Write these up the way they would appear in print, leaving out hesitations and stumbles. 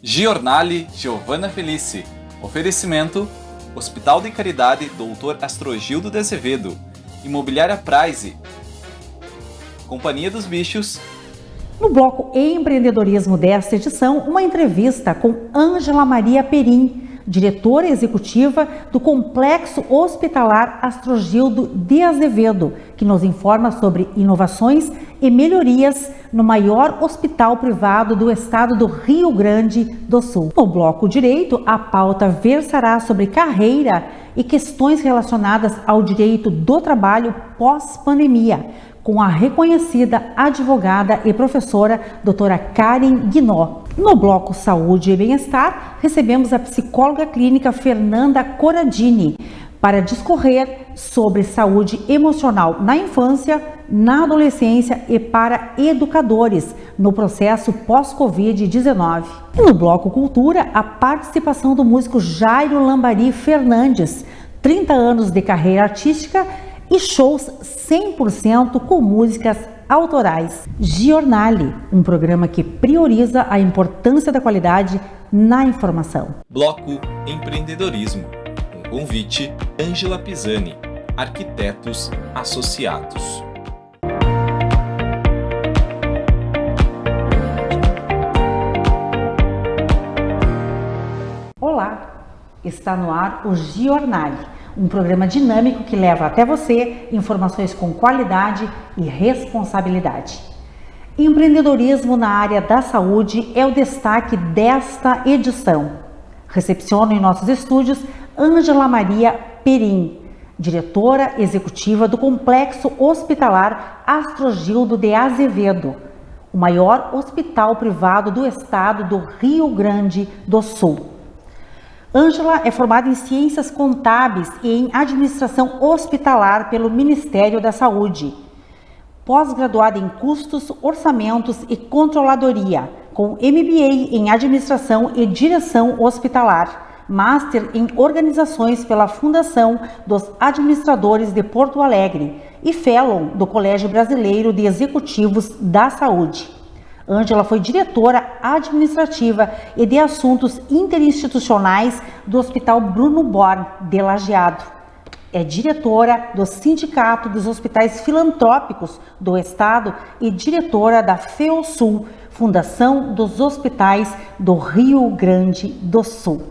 Giornale Giovanna Felice. Oferecimento: Hospital de Caridade Dr. Astrogildo de Azevedo, Imobiliária Prize, Companhia dos Bichos. No bloco Empreendedorismo desta edição, uma entrevista com Ângela Maria Perim, diretora executiva do Complexo Hospitalar Astrogildo de Azevedo, que nos informa sobre inovações e melhorias no maior hospital privado do estado do Rio Grande do Sul. No bloco Direito, a pauta versará sobre carreira e questões relacionadas ao direito do trabalho pós-pandemia, com a reconhecida advogada e professora doutora Karen Guinot. No bloco Saúde e Bem-Estar, recebemos a psicóloga clínica Fernanda Corradini para discorrer sobre saúde emocional na infância, na adolescência e para educadores no processo pós-Covid-19. E no bloco Cultura, a participação do músico Jairo Lambari Fernandes, 30 anos de carreira artística e shows 100% com músicas autorais. Giornale, um programa que prioriza a importância da qualidade na informação. Bloco Empreendedorismo. Um convite: Ângela Pisani, Arquitetos Associados. Olá, está no ar o Giornale, um programa dinâmico que leva até você informações com qualidade e responsabilidade. Empreendedorismo na área da saúde é o destaque desta edição. Recepciono em nossos estúdios Ângela Maria Perim, diretora executiva do Complexo Hospitalar Astrogildo de Azevedo, o maior hospital privado do estado do Rio Grande do Sul. Ângela é formada em Ciências Contábeis e em Administração Hospitalar pelo Ministério da Saúde. Pós-graduada em Custos, Orçamentos e Controladoria, com MBA em Administração e Direção Hospitalar, Master em Organizações pela Fundação dos Administradores de Porto Alegre e Fellow do Colégio Brasileiro de Executivos da Saúde. Ângela foi diretora administrativa e de assuntos interinstitucionais do Hospital Bruno Born, de Lajeado. É diretora do Sindicato dos Hospitais Filantrópicos do Estado e diretora da FEOSUL, Fundação dos Hospitais do Rio Grande do Sul.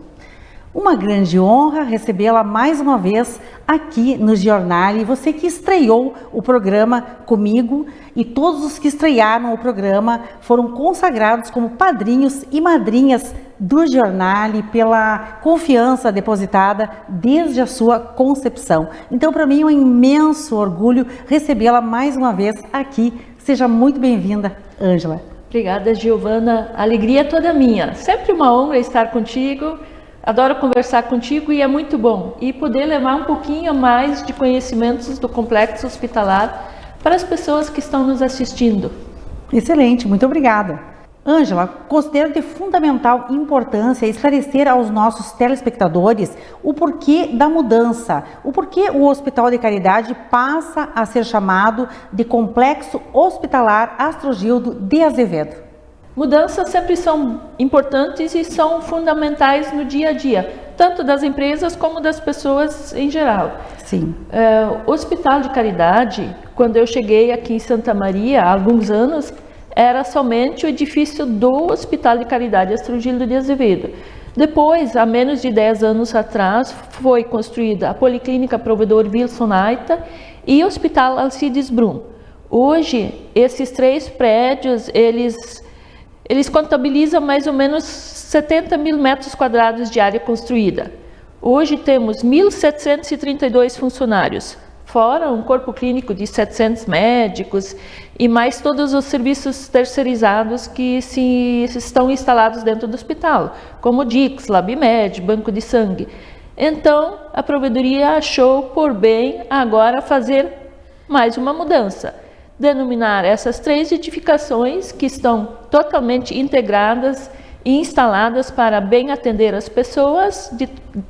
Uma grande honra recebê-la mais uma vez aqui no Giornale, você que estreou o programa comigo e todos os que estrearam o programa foram consagrados como padrinhos e madrinhas do Giornale pela confiança depositada desde a sua concepção. Então, para mim é um imenso orgulho recebê-la mais uma vez aqui. Seja muito bem-vinda, Ângela. Obrigada, Giovanna. A alegria é toda minha. Sempre uma honra estar contigo. Adoro conversar contigo e é muito bom. E poder levar um pouquinho mais de conhecimentos do complexo hospitalar para as pessoas que estão nos assistindo. Excelente, muito obrigada. Ângela, considero de fundamental importância esclarecer aos nossos telespectadores o porquê da mudança, o porquê o Hospital de Caridade passa a ser chamado de Complexo Hospitalar Astrogildo de Azevedo. Mudanças sempre são importantes e são fundamentais no dia a dia, tanto das empresas como das pessoas em geral. Sim. O Hospital de Caridade, quando eu cheguei aqui em Santa Maria, há alguns anos, era somente o edifício do Hospital de Caridade Astrogildo de Azevedo. Depois, há menos de 10 anos atrás, foi construída a Policlínica Provedor Wilson Aita e o Hospital Alcides Brum. Hoje, esses três prédios, eles contabilizam mais ou menos 70 mil metros quadrados de área construída. Hoje temos 1.732 funcionários, fora um corpo clínico de 700 médicos e mais todos os serviços terceirizados que estão instalados dentro do hospital, como Dix, LabMed, Banco de Sangue. Então, a provedoria achou por bem agora fazer mais uma mudança. Denominar essas três edificações que estão totalmente integradas e instaladas para bem atender as pessoas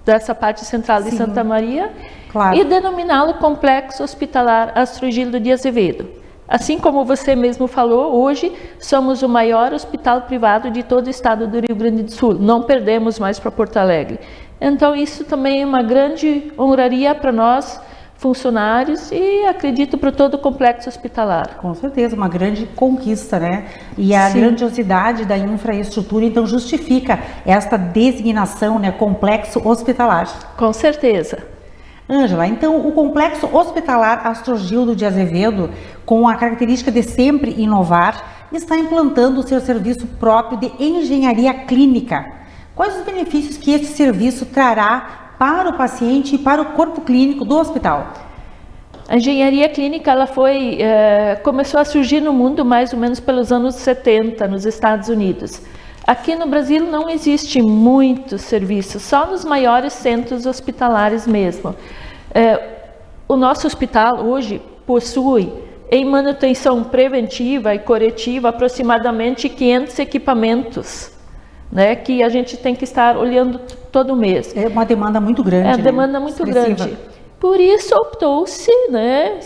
dessa parte central de Santa Maria, claro. E denominá-lo Complexo Hospitalar Astrogildo de Azevedo. Assim como você mesmo falou, hoje somos o maior hospital privado de todo o estado do Rio Grande do Sul. Não perdemos mais para Porto Alegre. Então isso também é uma grande honraria para nós, funcionários, e acredito para todo o complexo hospitalar. Com certeza, uma grande conquista, né? E a grandiosidade da infraestrutura, então, justifica esta designação, né, complexo hospitalar. Com certeza. Ângela, então o Complexo Hospitalar Astrogildo de Azevedo, com a característica de sempre inovar, está implantando o seu serviço próprio de engenharia clínica. Quais os benefícios que esse serviço trará para o paciente e para o corpo clínico do hospital? A engenharia clínica começou a surgir no mundo mais ou menos pelos anos 70, nos Estados Unidos. Aqui no Brasil não existe muitos serviços, só nos maiores centros hospitalares mesmo. O nosso hospital hoje possui, em manutenção preventiva e corretiva, aproximadamente 500 equipamentos, né, que a gente tem que estar olhando todo mês. É uma demanda muito grande. É uma demanda muito grande. Por isso optou-se, né,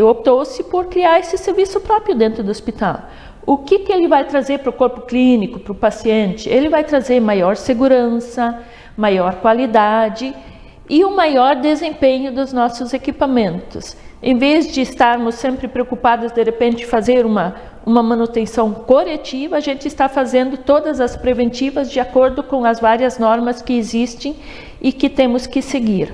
optou-se por criar esse serviço próprio dentro do hospital. O que ele vai trazer para o corpo clínico, para o paciente? Ele vai trazer maior segurança, maior qualidade e um maior desempenho dos nossos equipamentos. Em vez de estarmos sempre preocupados de repente fazer uma manutenção corretiva, a gente está fazendo todas as preventivas de acordo com as várias normas que existem e que temos que seguir.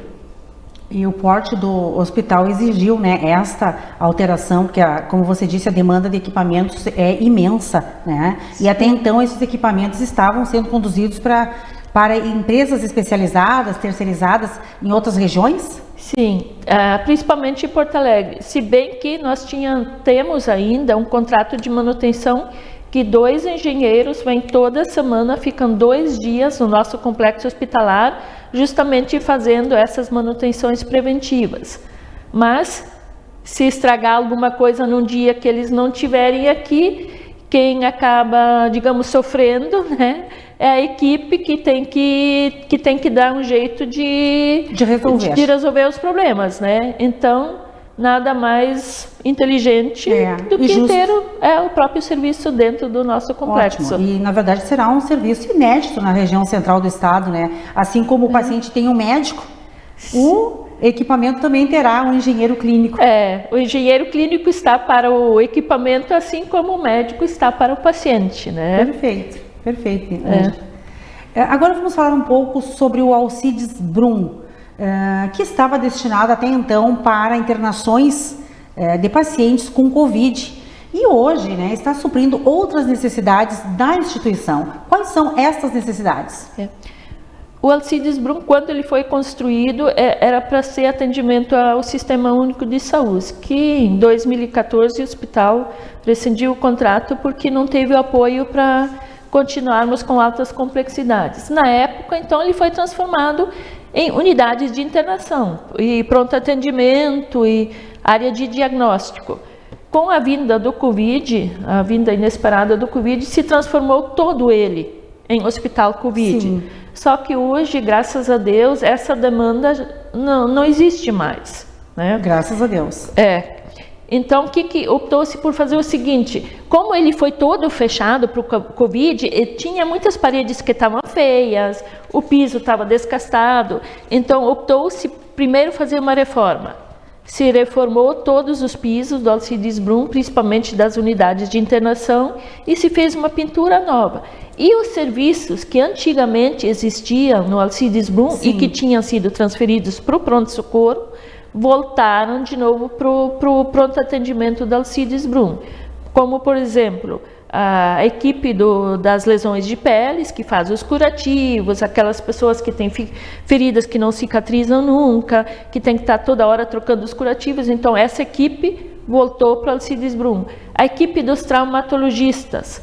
E o porte do hospital exigiu, né, esta alteração, porque, como você disse, a demanda de equipamentos é imensa, né? E até então esses equipamentos estavam sendo conduzidos para empresas especializadas, terceirizadas em outras regiões? Sim, principalmente em Porto Alegre. Se bem que nós temos ainda um contrato de manutenção que 2 engenheiros vêm toda semana, ficam 2 dias no nosso complexo hospitalar, justamente fazendo essas manutenções preventivas. Mas, se estragar alguma coisa num dia que eles não estiverem aqui, quem acaba, digamos, sofrendo, né, é a equipe que tem que dar um jeito de resolver os problemas, né? Então, nada mais inteligente do que ter o próprio serviço dentro do nosso complexo. Ótimo. E, na verdade, será um serviço inédito na região central do estado, né? Assim como o paciente tem um médico, o equipamento também terá um engenheiro clínico. O engenheiro clínico está para o equipamento, assim como o médico está para o paciente, né? Perfeito. Agora vamos falar um pouco sobre o Alcides Brum, que estava destinado até então para internações de pacientes com Covid e hoje, né, está suprindo outras necessidades da instituição. Quais são essas necessidades? O Alcides Brum, quando ele foi construído, era para ser atendimento ao Sistema Único de Saúde, que em 2014 o hospital rescindiu o contrato porque não teve o apoio para continuarmos com altas complexidades. Na época, então, ele foi transformado em unidades de internação e pronto atendimento e área de diagnóstico. Com a vinda do Covid, a vinda inesperada do Covid, se transformou todo ele em hospital Covid. Sim. Só que hoje, graças a Deus, essa demanda não existe mais, né? Graças a Deus. Então, optou-se por fazer o seguinte: como ele foi todo fechado para o Covid, tinha muitas paredes que estavam feias, o piso estava descastado, então optou-se primeiro fazer uma reforma. Se reformou todos os pisos do Alcides Brum, principalmente das unidades de internação, e se fez uma pintura nova. E os serviços que antigamente existiam no Alcides Brum e que tinham sido transferidos para o pronto-socorro, voltaram de novo para o pronto atendimento do Alcides Brum. Como, por exemplo, a equipe das lesões de peles, que faz os curativos, aquelas pessoas que têm feridas que não cicatrizam nunca, que tem que estar toda hora trocando os curativos. Então, essa equipe voltou para o Alcides Brum. A equipe dos traumatologistas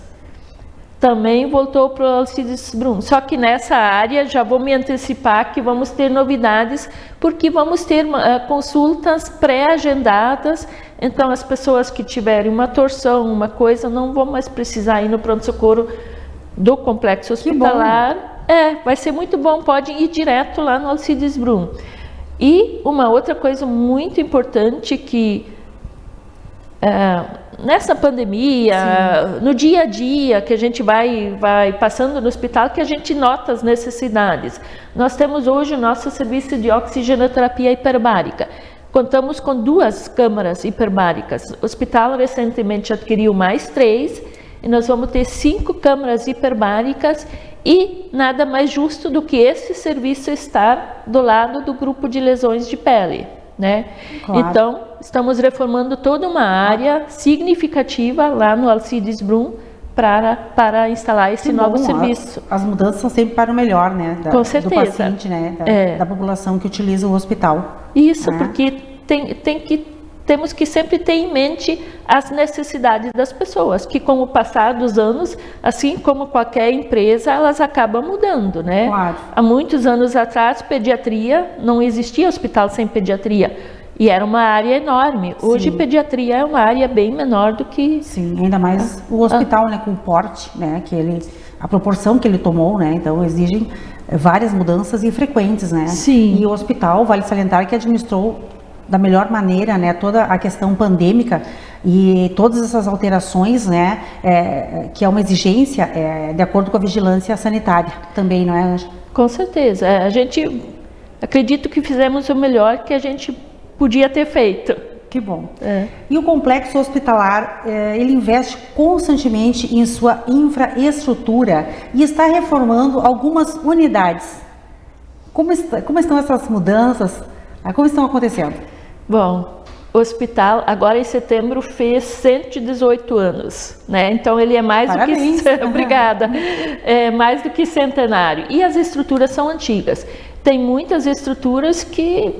também voltou para o Alcides Brum. Só que nessa área, já vou me antecipar que vamos ter novidades, porque vamos ter consultas pré-agendadas. Então, as pessoas que tiverem uma torção, uma coisa, não vão mais precisar ir no pronto-socorro do complexo hospitalar. Vai ser muito bom, pode ir direto lá no Alcides Brum. E uma outra coisa muito importante que nessa pandemia, no dia a dia que a gente vai passando no hospital, que a gente nota as necessidades. Nós temos hoje o nosso serviço de oxigenoterapia hiperbárica. Contamos com 2 câmaras hiperbáricas. O hospital recentemente adquiriu mais 3 e nós vamos ter 5 câmaras hiperbáricas e nada mais justo do que esse serviço estar do lado do grupo de lesões de pele, né? Claro. Então, estamos reformando toda uma área significativa lá no Alcides Brum para instalar esse novo serviço. As mudanças são sempre para o melhor, né? Com certeza. Do paciente, né? Da população que utiliza o hospital. Isso, porque temos que sempre ter em mente as necessidades das pessoas, que com o passar dos anos, assim como qualquer empresa, elas acabam mudando, né? Claro. Há muitos anos atrás, pediatria, não existia hospital sem pediatria, e era uma área enorme. Hoje, pediatria é uma área bem menor do que... Sim, ainda mais o hospital, né, com o porte, né, a proporção que ele tomou, né, então exigem várias mudanças e frequentes, né? Sim. E o hospital, vale salientar que administrou da melhor maneira, né, toda a questão pandêmica e todas essas alterações, né, que é uma exigência de acordo com a vigilância sanitária também, não é, Ângela? Com certeza. Acredito que fizemos o melhor que a gente podia ter feito. Que bom. E o complexo hospitalar, ele investe constantemente em sua infraestrutura e está reformando algumas unidades. Como estão essas mudanças? Como estão acontecendo? Bom, o hospital agora em setembro fez 118 anos, né? Então ele é mais Parabéns. do que... Obrigada. É mais do que centenário. E as estruturas são antigas. Tem muitas estruturas que,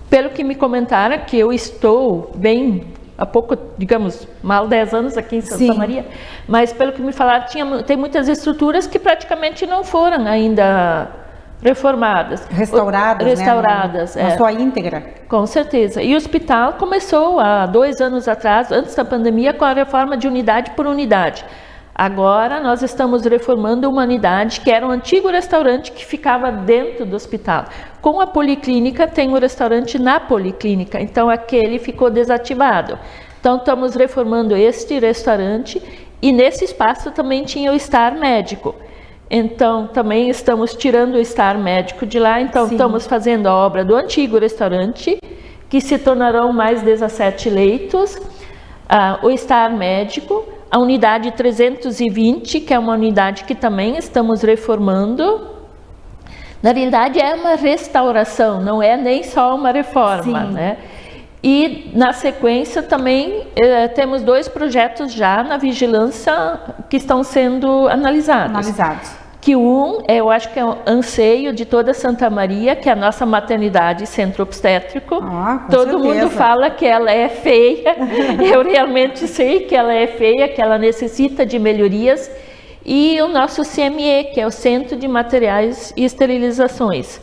pelo que me comentaram, que eu estou bem há pouco, digamos, mal 10 anos aqui em Santa Maria, mas pelo que me falaram, tem muitas estruturas que praticamente não foram ainda reformadas. Restauradas, né? Na sua íntegra. Com certeza. E o hospital começou há 2 anos atrás, antes da pandemia, com a reforma de unidade por unidade. Agora nós estamos reformando uma unidade que era um antigo restaurante que ficava dentro do hospital. Com a policlínica, tem um restaurante na policlínica, então aquele ficou desativado. Então estamos reformando este restaurante e nesse espaço também tinha o Star Médico. Então, também estamos tirando o Star Médico de lá, então estamos fazendo a obra do antigo restaurante, que se tornarão mais 17 leitos, o Star Médico, a unidade 320, que é uma unidade que também estamos reformando. Na realidade, é uma restauração, não é nem só uma reforma, né? E, na sequência, também temos 2 projetos já na vigilância que estão sendo analisados. Que eu acho que é um anseio de toda Santa Maria, que é a nossa maternidade centro obstétrico. Todo mundo fala que ela é feia, eu realmente sei que ela é feia, que ela necessita de melhorias. E o nosso CME, que é o Centro de Materiais e Esterilizações.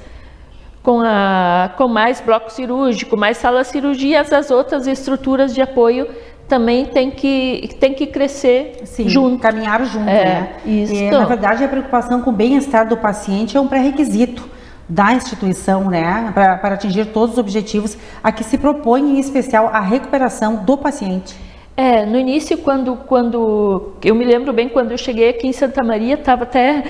Com mais bloco cirúrgico, mais sala de cirurgias, as outras estruturas de apoio também tem que crescer junto. Caminhar junto, né? Isso. Na verdade, a preocupação com o bem-estar do paciente é um pré-requisito da instituição, né? Para atingir todos os objetivos a que se propõe, em especial, a recuperação do paciente. No início, quando eu me lembro bem, quando eu cheguei aqui em Santa Maria, estava até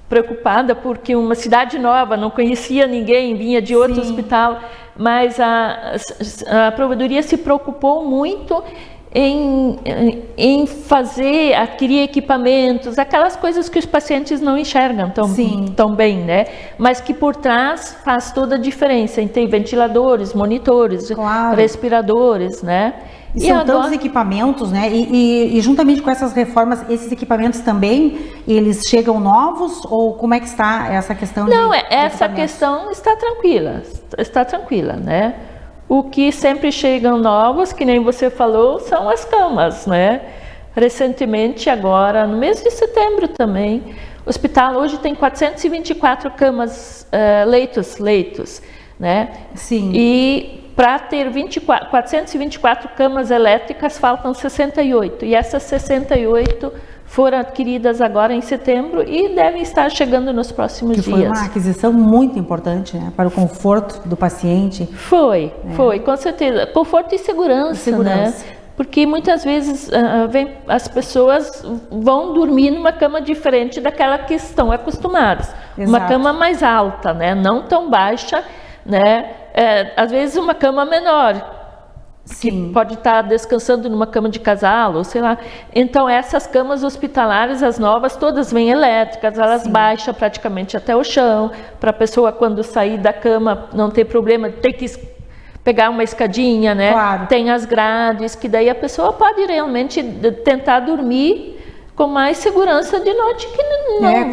preocupada porque uma cidade nova, não conhecia ninguém, vinha de outro hospital, mas a provedoria se preocupou muito em adquirir equipamentos, aquelas coisas que os pacientes não enxergam tão bem, né? Mas que por trás faz toda a diferença. Tem ventiladores, monitores, respiradores, né? E são tantos equipamentos, né? E juntamente com essas reformas, esses equipamentos também, eles chegam novos? Ou como é que está essa questão? Não, essa questão está tranquila, né? O que sempre chegam novos, que nem você falou, são as camas, né? Recentemente, agora, no mês de setembro também, o hospital hoje tem 424 camas, leitos, né? Sim. E para ter 424 camas elétricas, faltam 68. E essas 68 foram adquiridas agora em setembro e devem estar chegando nos próximos dias. Foi uma aquisição muito importante, né, para o conforto do paciente. Foi, com certeza. Conforto e segurança. Né? Porque muitas vezes as pessoas vão dormir numa cama diferente daquela que estão acostumadas. Exato. Uma cama mais alta, né? Não tão baixa, né? Às vezes uma cama menor, que pode estar descansando numa cama de casal, ou sei lá. Então essas camas hospitalares, as novas, todas vêm elétricas, elas baixam praticamente até o chão, para a pessoa quando sair da cama não ter problema, ter que pegar uma escadinha, né? Claro. Tem as grades, que daí a pessoa pode realmente tentar dormir com mais segurança de noite, que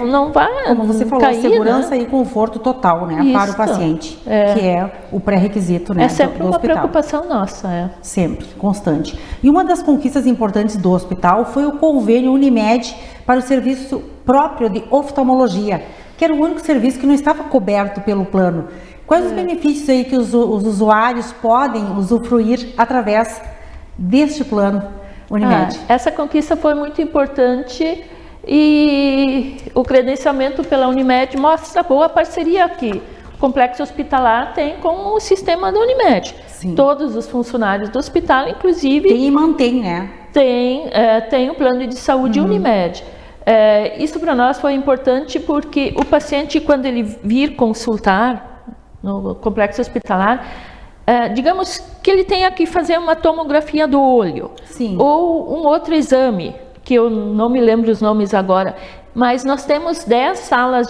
não vai como você falou, cair, segurança, né? E conforto total, né? Para o paciente, que é o pré-requisito, né? É sempre do uma hospital. preocupação nossa. Sempre, constante. E uma das conquistas importantes do hospital foi o convênio Unimed para o serviço próprio de oftalmologia, que era o único serviço que não estava coberto pelo plano. Quais os benefícios aí que os usuários podem usufruir através deste plano Unimed? Essa conquista foi muito importante e o credenciamento pela Unimed mostra a boa parceria que o complexo hospitalar tem com o sistema da Unimed. Sim. Todos os funcionários do hospital, inclusive... Tem e mantém, né? Tem um plano de saúde Unimed. Isso para nós foi importante porque o paciente, quando ele vir consultar no complexo hospitalar, digamos que ele tenha que fazer uma tomografia do olho, ou um outro exame, que eu não me lembro os nomes agora, mas nós temos 10 salas,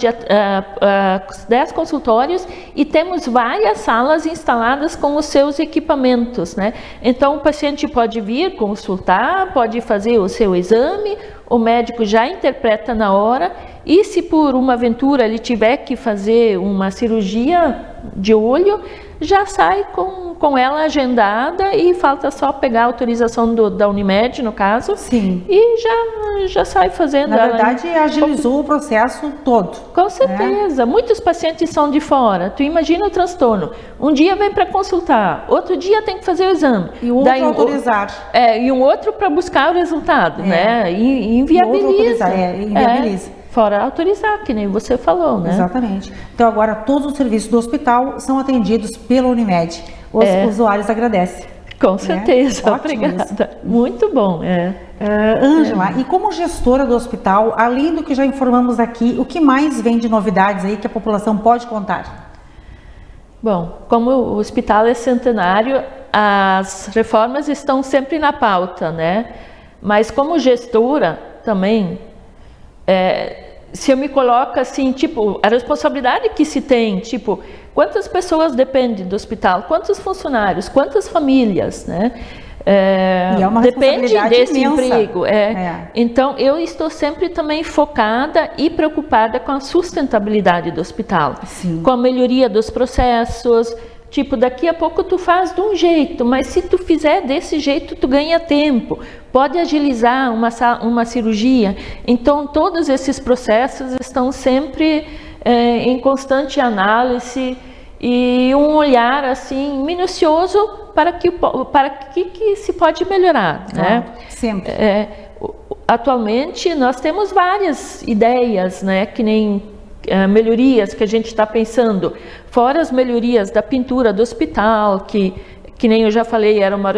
10 consultórios e temos várias salas instaladas com os seus equipamentos, né? Então o paciente pode vir consultar, pode fazer o seu exame, o médico já interpreta na hora, e se por uma aventura ele tiver que fazer uma cirurgia de olho, já sai com ela agendada e falta só pegar a autorização da Unimed, no caso, e já sai fazendo. Na verdade, agilizou o processo todo. Com certeza. Muitos pacientes são de fora. Tu imagina o transtorno. Um dia vem para consultar, outro dia tem que fazer o exame. E o outro autorizar. E um outro para buscar o resultado, né? E inviabiliza. Inviabiliza. Fora autorizar, que nem você falou, né? Exatamente. Então agora todos os serviços do hospital são atendidos pela Unimed. Os usuários agradecem. Com certeza, obrigada. Isso. Muito bom. Ângela, e como gestora do hospital, além do que já informamos aqui, o que mais vem de novidades aí que a população pode contar? Bom, como o hospital é centenário, as reformas estão sempre na pauta, né? Mas como gestora também, se eu me coloco assim, tipo, a responsabilidade que se tem, tipo, quantas pessoas dependem do hospital, quantos funcionários, quantas famílias, né? E é uma depende desse imensa. emprego. Então, eu estou sempre também focada e preocupada com a sustentabilidade do hospital, com a melhoria dos processos. Tipo, daqui a pouco tu faz de um jeito, mas se tu fizer desse jeito, tu ganha tempo. Pode agilizar uma cirurgia. Então, todos esses processos estão sempre em constante análise e um olhar assim minucioso para que se pode melhorar, né? Sempre. Atualmente, nós temos várias ideias, né? Que nem melhorias que a gente está pensando, fora as melhorias da pintura do hospital, que nem eu já falei, era uma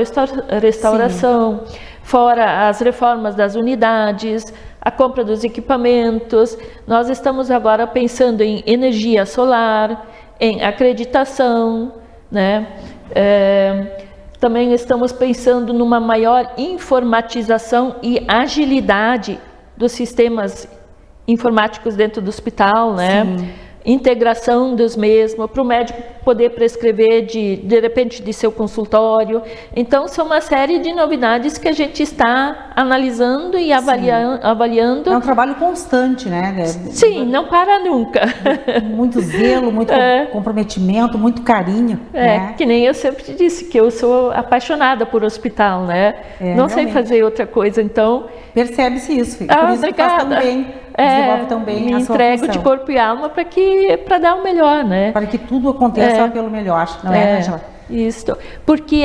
restauração, fora as reformas das unidades, a compra dos equipamentos. Nós estamos agora pensando em energia solar, em acreditação, né? Também estamos pensando numa maior informatização e agilidade dos sistemas informáticos dentro do hospital, né? Integração dos mesmos, para o médico poder prescrever de repente de seu consultório. Então, são uma série de novidades que a gente está analisando e avaliando. É um trabalho constante, né? Sim, não para nunca. Muito zelo, muito comprometimento, muito carinho. Né? Que nem eu sempre te disse, que eu sou apaixonada por hospital, né? Não sei fazer outra coisa, então... Percebe-se isso, por isso que faz tão bem, desenvolve tão bem a sua entrego função. De corpo e alma para dar o melhor, né? Para que tudo aconteça pelo melhor, não é, Ângela? Isso, porque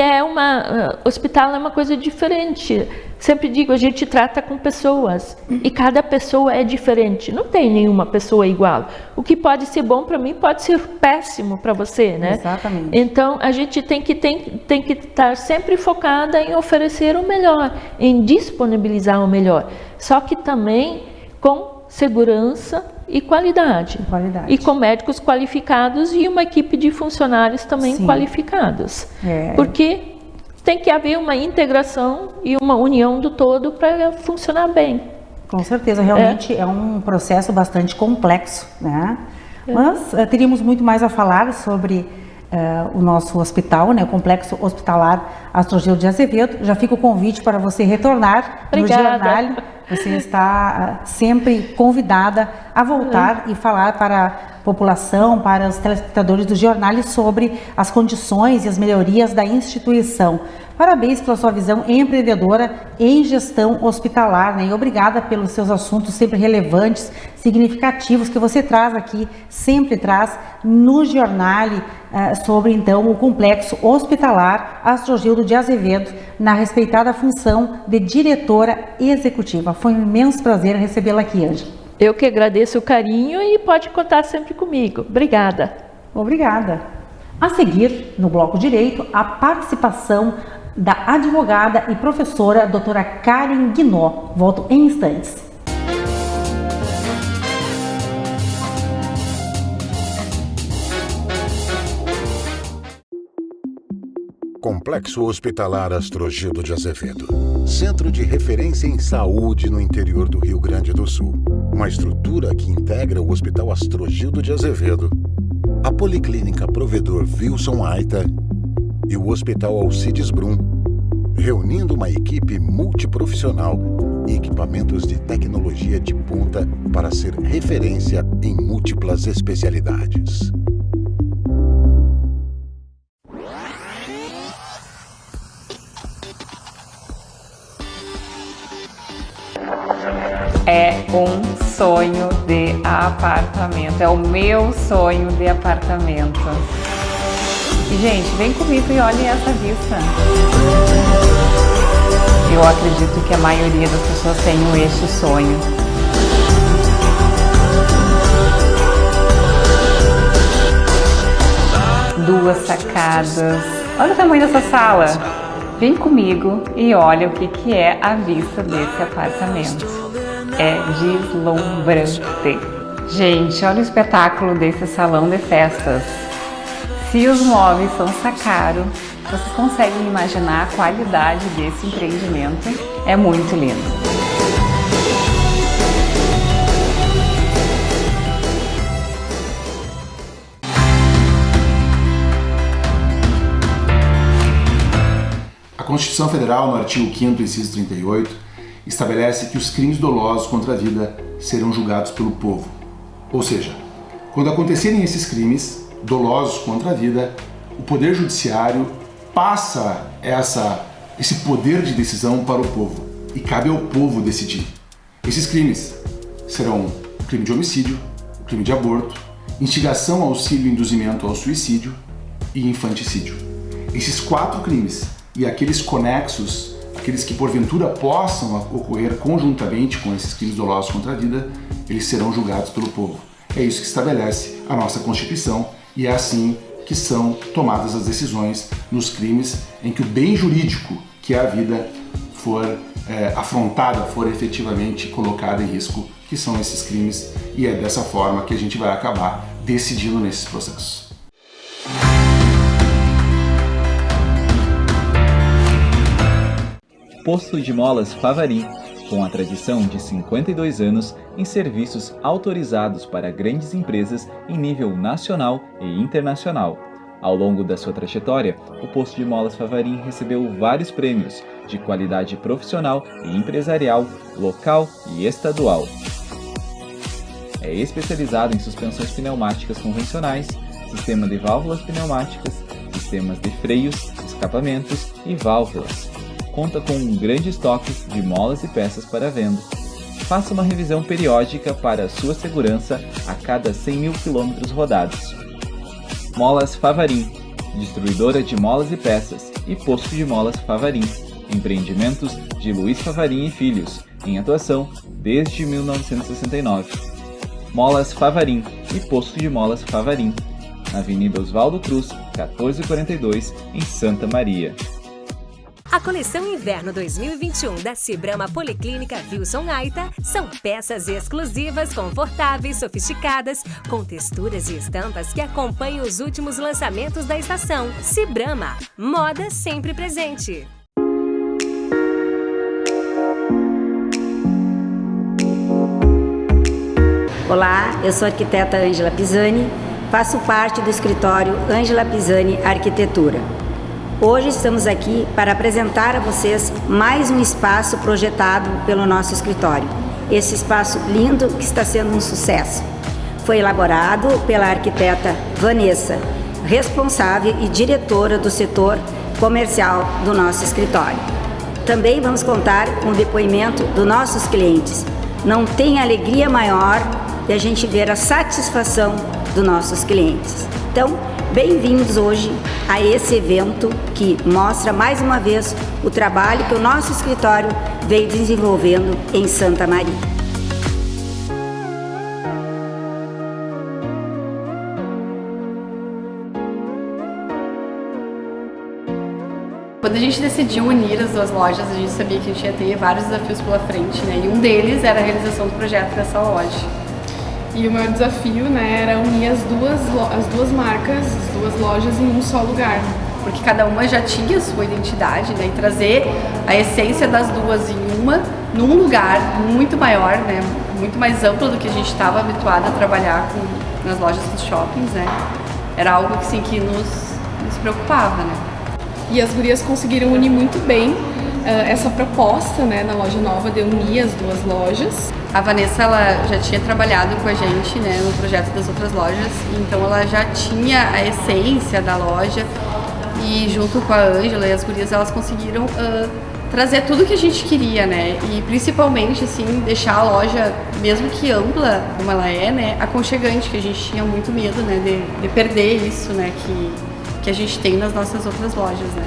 hospital é uma coisa diferente. Sempre digo, a gente trata com pessoas e cada pessoa é diferente. Não tem nenhuma pessoa igual. O que pode ser bom para mim pode ser péssimo para você, né? Exatamente. Então a gente tem que estar sempre focada em oferecer o melhor, em disponibilizar o melhor. Só que também com segurança e qualidade. E com médicos qualificados e uma equipe de funcionários também qualificados. Porque tem que haver uma integração e uma união do todo para funcionar bem. Com certeza, realmente é um processo bastante complexo, né? Mas teríamos muito mais a falar sobre o nosso hospital, né? O Complexo Hospitalar Astrogildo de Azevedo. Já fica o convite para você retornar no jornal. Você está sempre convidada a voltar e falar para a população, para os telespectadores do jornal sobre as condições e as melhorias da instituição. Parabéns pela sua visão empreendedora em gestão hospitalar, né? E obrigada pelos seus assuntos sempre relevantes, significativos que você traz aqui, sempre traz no jornal sobre então o Complexo Hospitalar Astrogildo de Azevedo na respeitada função de diretora executiva. Foi um imenso prazer recebê-la aqui, Ângela. Eu que agradeço o carinho e pode contar sempre comigo. Obrigada. Obrigada. A seguir, no bloco direito, a participação da advogada e professora doutora Karen Guinó. Volto em instantes. Complexo Hospitalar Astrogildo de Azevedo. Centro de referência em saúde no interior do Rio Grande do Sul. Uma estrutura que integra o Hospital Astrogildo de Azevedo, a Policlínica Provedor Wilson Aita e o Hospital Alcides Brum, reunindo uma equipe multiprofissional e equipamentos de tecnologia de ponta para ser referência em múltiplas especialidades. É um sonho de apartamento, é o meu sonho de apartamento. E, gente, vem comigo e olhem essa vista. Eu acredito que a maioria das pessoas tenham este sonho. Duas sacadas. Olha o tamanho dessa sala. Vem comigo e olha o que é a vista desse apartamento. É deslumbrante. Gente, olha o espetáculo desse salão de festas. Se os móveis são Sakaro, vocês conseguem imaginar a qualidade desse empreendimento? É muito lindo. A Constituição Federal, no artigo 5º, inciso 38, estabelece que os crimes dolosos contra a vida serão julgados pelo povo. Ou seja, quando acontecerem esses crimes dolosos contra a vida, o Poder Judiciário passa esse poder de decisão para o povo e cabe ao povo decidir. Esses crimes serão o crime de homicídio, o crime de aborto, instigação, auxílio e induzimento ao suicídio e infanticídio. Esses 4 crimes e aqueles conexos, aqueles que porventura possam ocorrer conjuntamente com esses crimes dolosos contra a vida, eles serão julgados pelo povo. É isso que estabelece a nossa Constituição e é assim que são tomadas as decisões nos crimes em que o bem jurídico, que é a vida, for afrontada, for efetivamente colocada em risco, que são esses crimes, e é dessa forma que a gente vai acabar decidindo nesses processos. Posto de Molas Favarim, com a tradição de 52 anos em serviços autorizados para grandes empresas em nível nacional e internacional. Ao longo da sua trajetória, o Posto de Molas Favarim recebeu vários prêmios de qualidade profissional e empresarial, local e estadual. É especializado em suspensões pneumáticas convencionais, sistema de válvulas pneumáticas, sistemas de freios, escapamentos e válvulas. Conta com um grande estoque de molas e peças para venda. Faça uma revisão periódica para sua segurança a cada 100 mil quilômetros rodados. Molas Favarim, distribuidora de molas e peças, e posto de molas Favarim, empreendimentos de Luiz Favarim e Filhos, em atuação desde 1969. Molas Favarim e posto de molas Favarim, na Avenida Oswaldo Cruz, 1442, em Santa Maria. A coleção Inverno 2021 da Cibrama Policlínica Wilson Aita são peças exclusivas, confortáveis, sofisticadas, com texturas e estampas que acompanham os últimos lançamentos da estação. Cibrama, moda sempre presente. Olá, eu sou a arquiteta Ângela Pisani, faço parte do escritório Ângela Pisani Arquitetura. Hoje estamos aqui para apresentar a vocês mais um espaço projetado pelo nosso escritório. Esse espaço lindo que está sendo um sucesso. Foi elaborado pela arquiteta Vanessa, responsável e diretora do setor comercial do nosso escritório. Também vamos contar com o depoimento dos nossos clientes. Não tem alegria maior de a gente ver a satisfação dos nossos clientes. Então, bem-vindos hoje a esse evento que mostra mais uma vez o trabalho que o nosso escritório veio desenvolvendo em Santa Maria. Quando a gente decidiu unir as duas lojas, a gente sabia que a gente ia ter vários desafios pela frente, né? E um deles era a realização do projeto dessa loja. E o maior desafio, né, era unir as duas marcas, as duas lojas em um só lugar. Porque cada uma já tinha sua identidade, né, e trazer a essência das duas num lugar muito maior, né, muito mais amplo do que a gente estava habituado a trabalhar nas lojas dos shoppings, né, era algo que, sim, que nos preocupava, né. E as gurias conseguiram unir muito bem essa proposta, né, na loja nova de unir as duas lojas. A Vanessa, ela já tinha trabalhado com a gente, né, no projeto das outras lojas, então ela já tinha a essência da loja e junto com a Ângela e as gurias, elas conseguiram trazer tudo que a gente queria, né, e principalmente, assim, deixar a loja, mesmo que ampla como ela é, né, aconchegante, que a gente tinha muito medo, né, de perder isso, né, que a gente tem nas nossas outras lojas, né.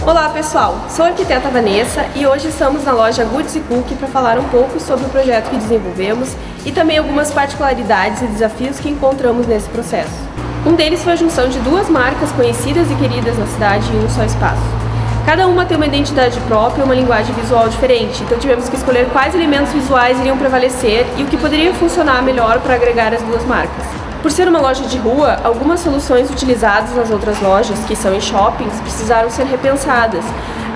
Olá pessoal, sou a arquiteta Vanessa e hoje estamos na loja Goods & Cook para falar um pouco sobre o projeto que desenvolvemos e também algumas particularidades e desafios que encontramos nesse processo. Um deles foi a junção de duas marcas conhecidas e queridas na cidade em um só espaço. Cada uma tem uma identidade própria e uma linguagem visual diferente, então tivemos que escolher quais elementos visuais iriam prevalecer e o que poderia funcionar melhor para agregar as duas marcas. Por ser uma loja de rua, algumas soluções utilizadas nas outras lojas, que são em shoppings, precisaram ser repensadas.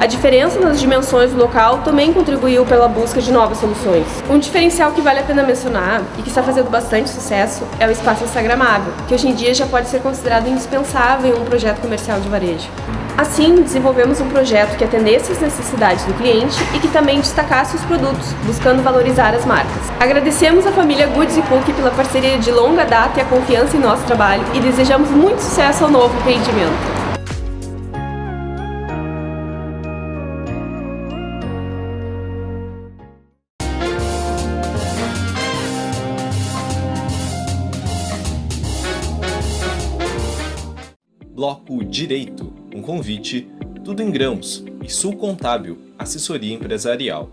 A diferença nas dimensões do local também contribuiu pela busca de novas soluções. Um diferencial que vale a pena mencionar e que está fazendo bastante sucesso é o espaço instagramável, que hoje em dia já pode ser considerado indispensável em um projeto comercial de varejo. Assim, desenvolvemos um projeto que atendesse às necessidades do cliente e que também destacasse os produtos, buscando valorizar as marcas. Agradecemos à família Goods & Cook pela parceria de longa data e a confiança em nosso trabalho e desejamos muito sucesso ao novo empreendimento. Bloco Direito, um convite, Tudo em Grãos e Sul Contábil, assessoria empresarial.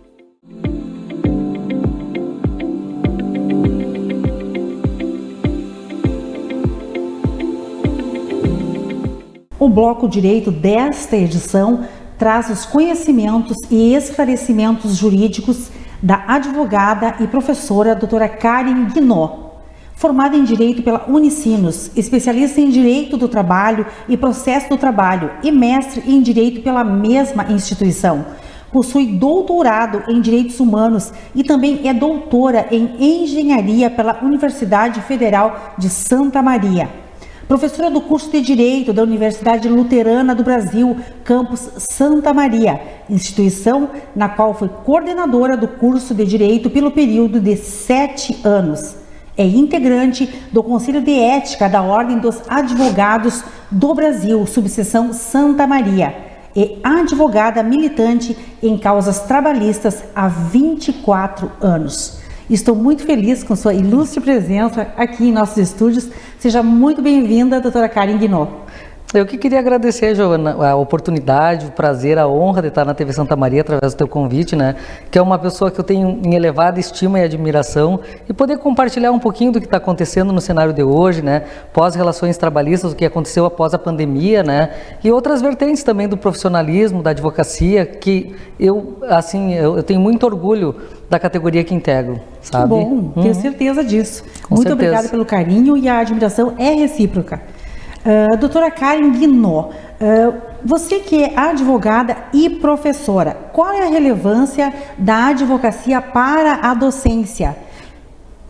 O Bloco Direito desta edição traz os conhecimentos e esclarecimentos jurídicos da advogada e professora doutora Karen Guinot. Formada em Direito pela Unicinos, especialista em Direito do Trabalho e Processo do Trabalho e mestre em Direito pela mesma instituição. Possui doutorado em Direitos Humanos e também é doutora em Engenharia pela Universidade Federal de Santa Maria. Professora do curso de Direito da Universidade Luterana do Brasil, campus Santa Maria, instituição na qual foi coordenadora do curso de Direito pelo período de 7 anos. É integrante do Conselho de Ética da Ordem dos Advogados do Brasil, subseção Santa Maria, e advogada militante em causas trabalhistas há 24 anos. Estou muito feliz com sua ilustre presença aqui em nossos estúdios. Seja muito bem-vinda, doutora Karen Guinot. Eu que queria agradecer, Giovana, a oportunidade, o prazer, a honra de estar na TV Santa Maria através do teu convite, né? Que é uma pessoa que eu tenho em elevada estima e admiração, e poder compartilhar um pouquinho do que está acontecendo no cenário de hoje, né? Pós-relações trabalhistas, o que aconteceu após a pandemia, né? E outras vertentes também do profissionalismo, da advocacia, que eu tenho muito orgulho da categoria que integro, sabe? Que bom, tenho certeza disso. Com muito certeza. obrigada pelo carinho, e a admiração é recíproca. Doutora Karen Guinot, você que é advogada e professora, qual é a relevância da advocacia para a docência?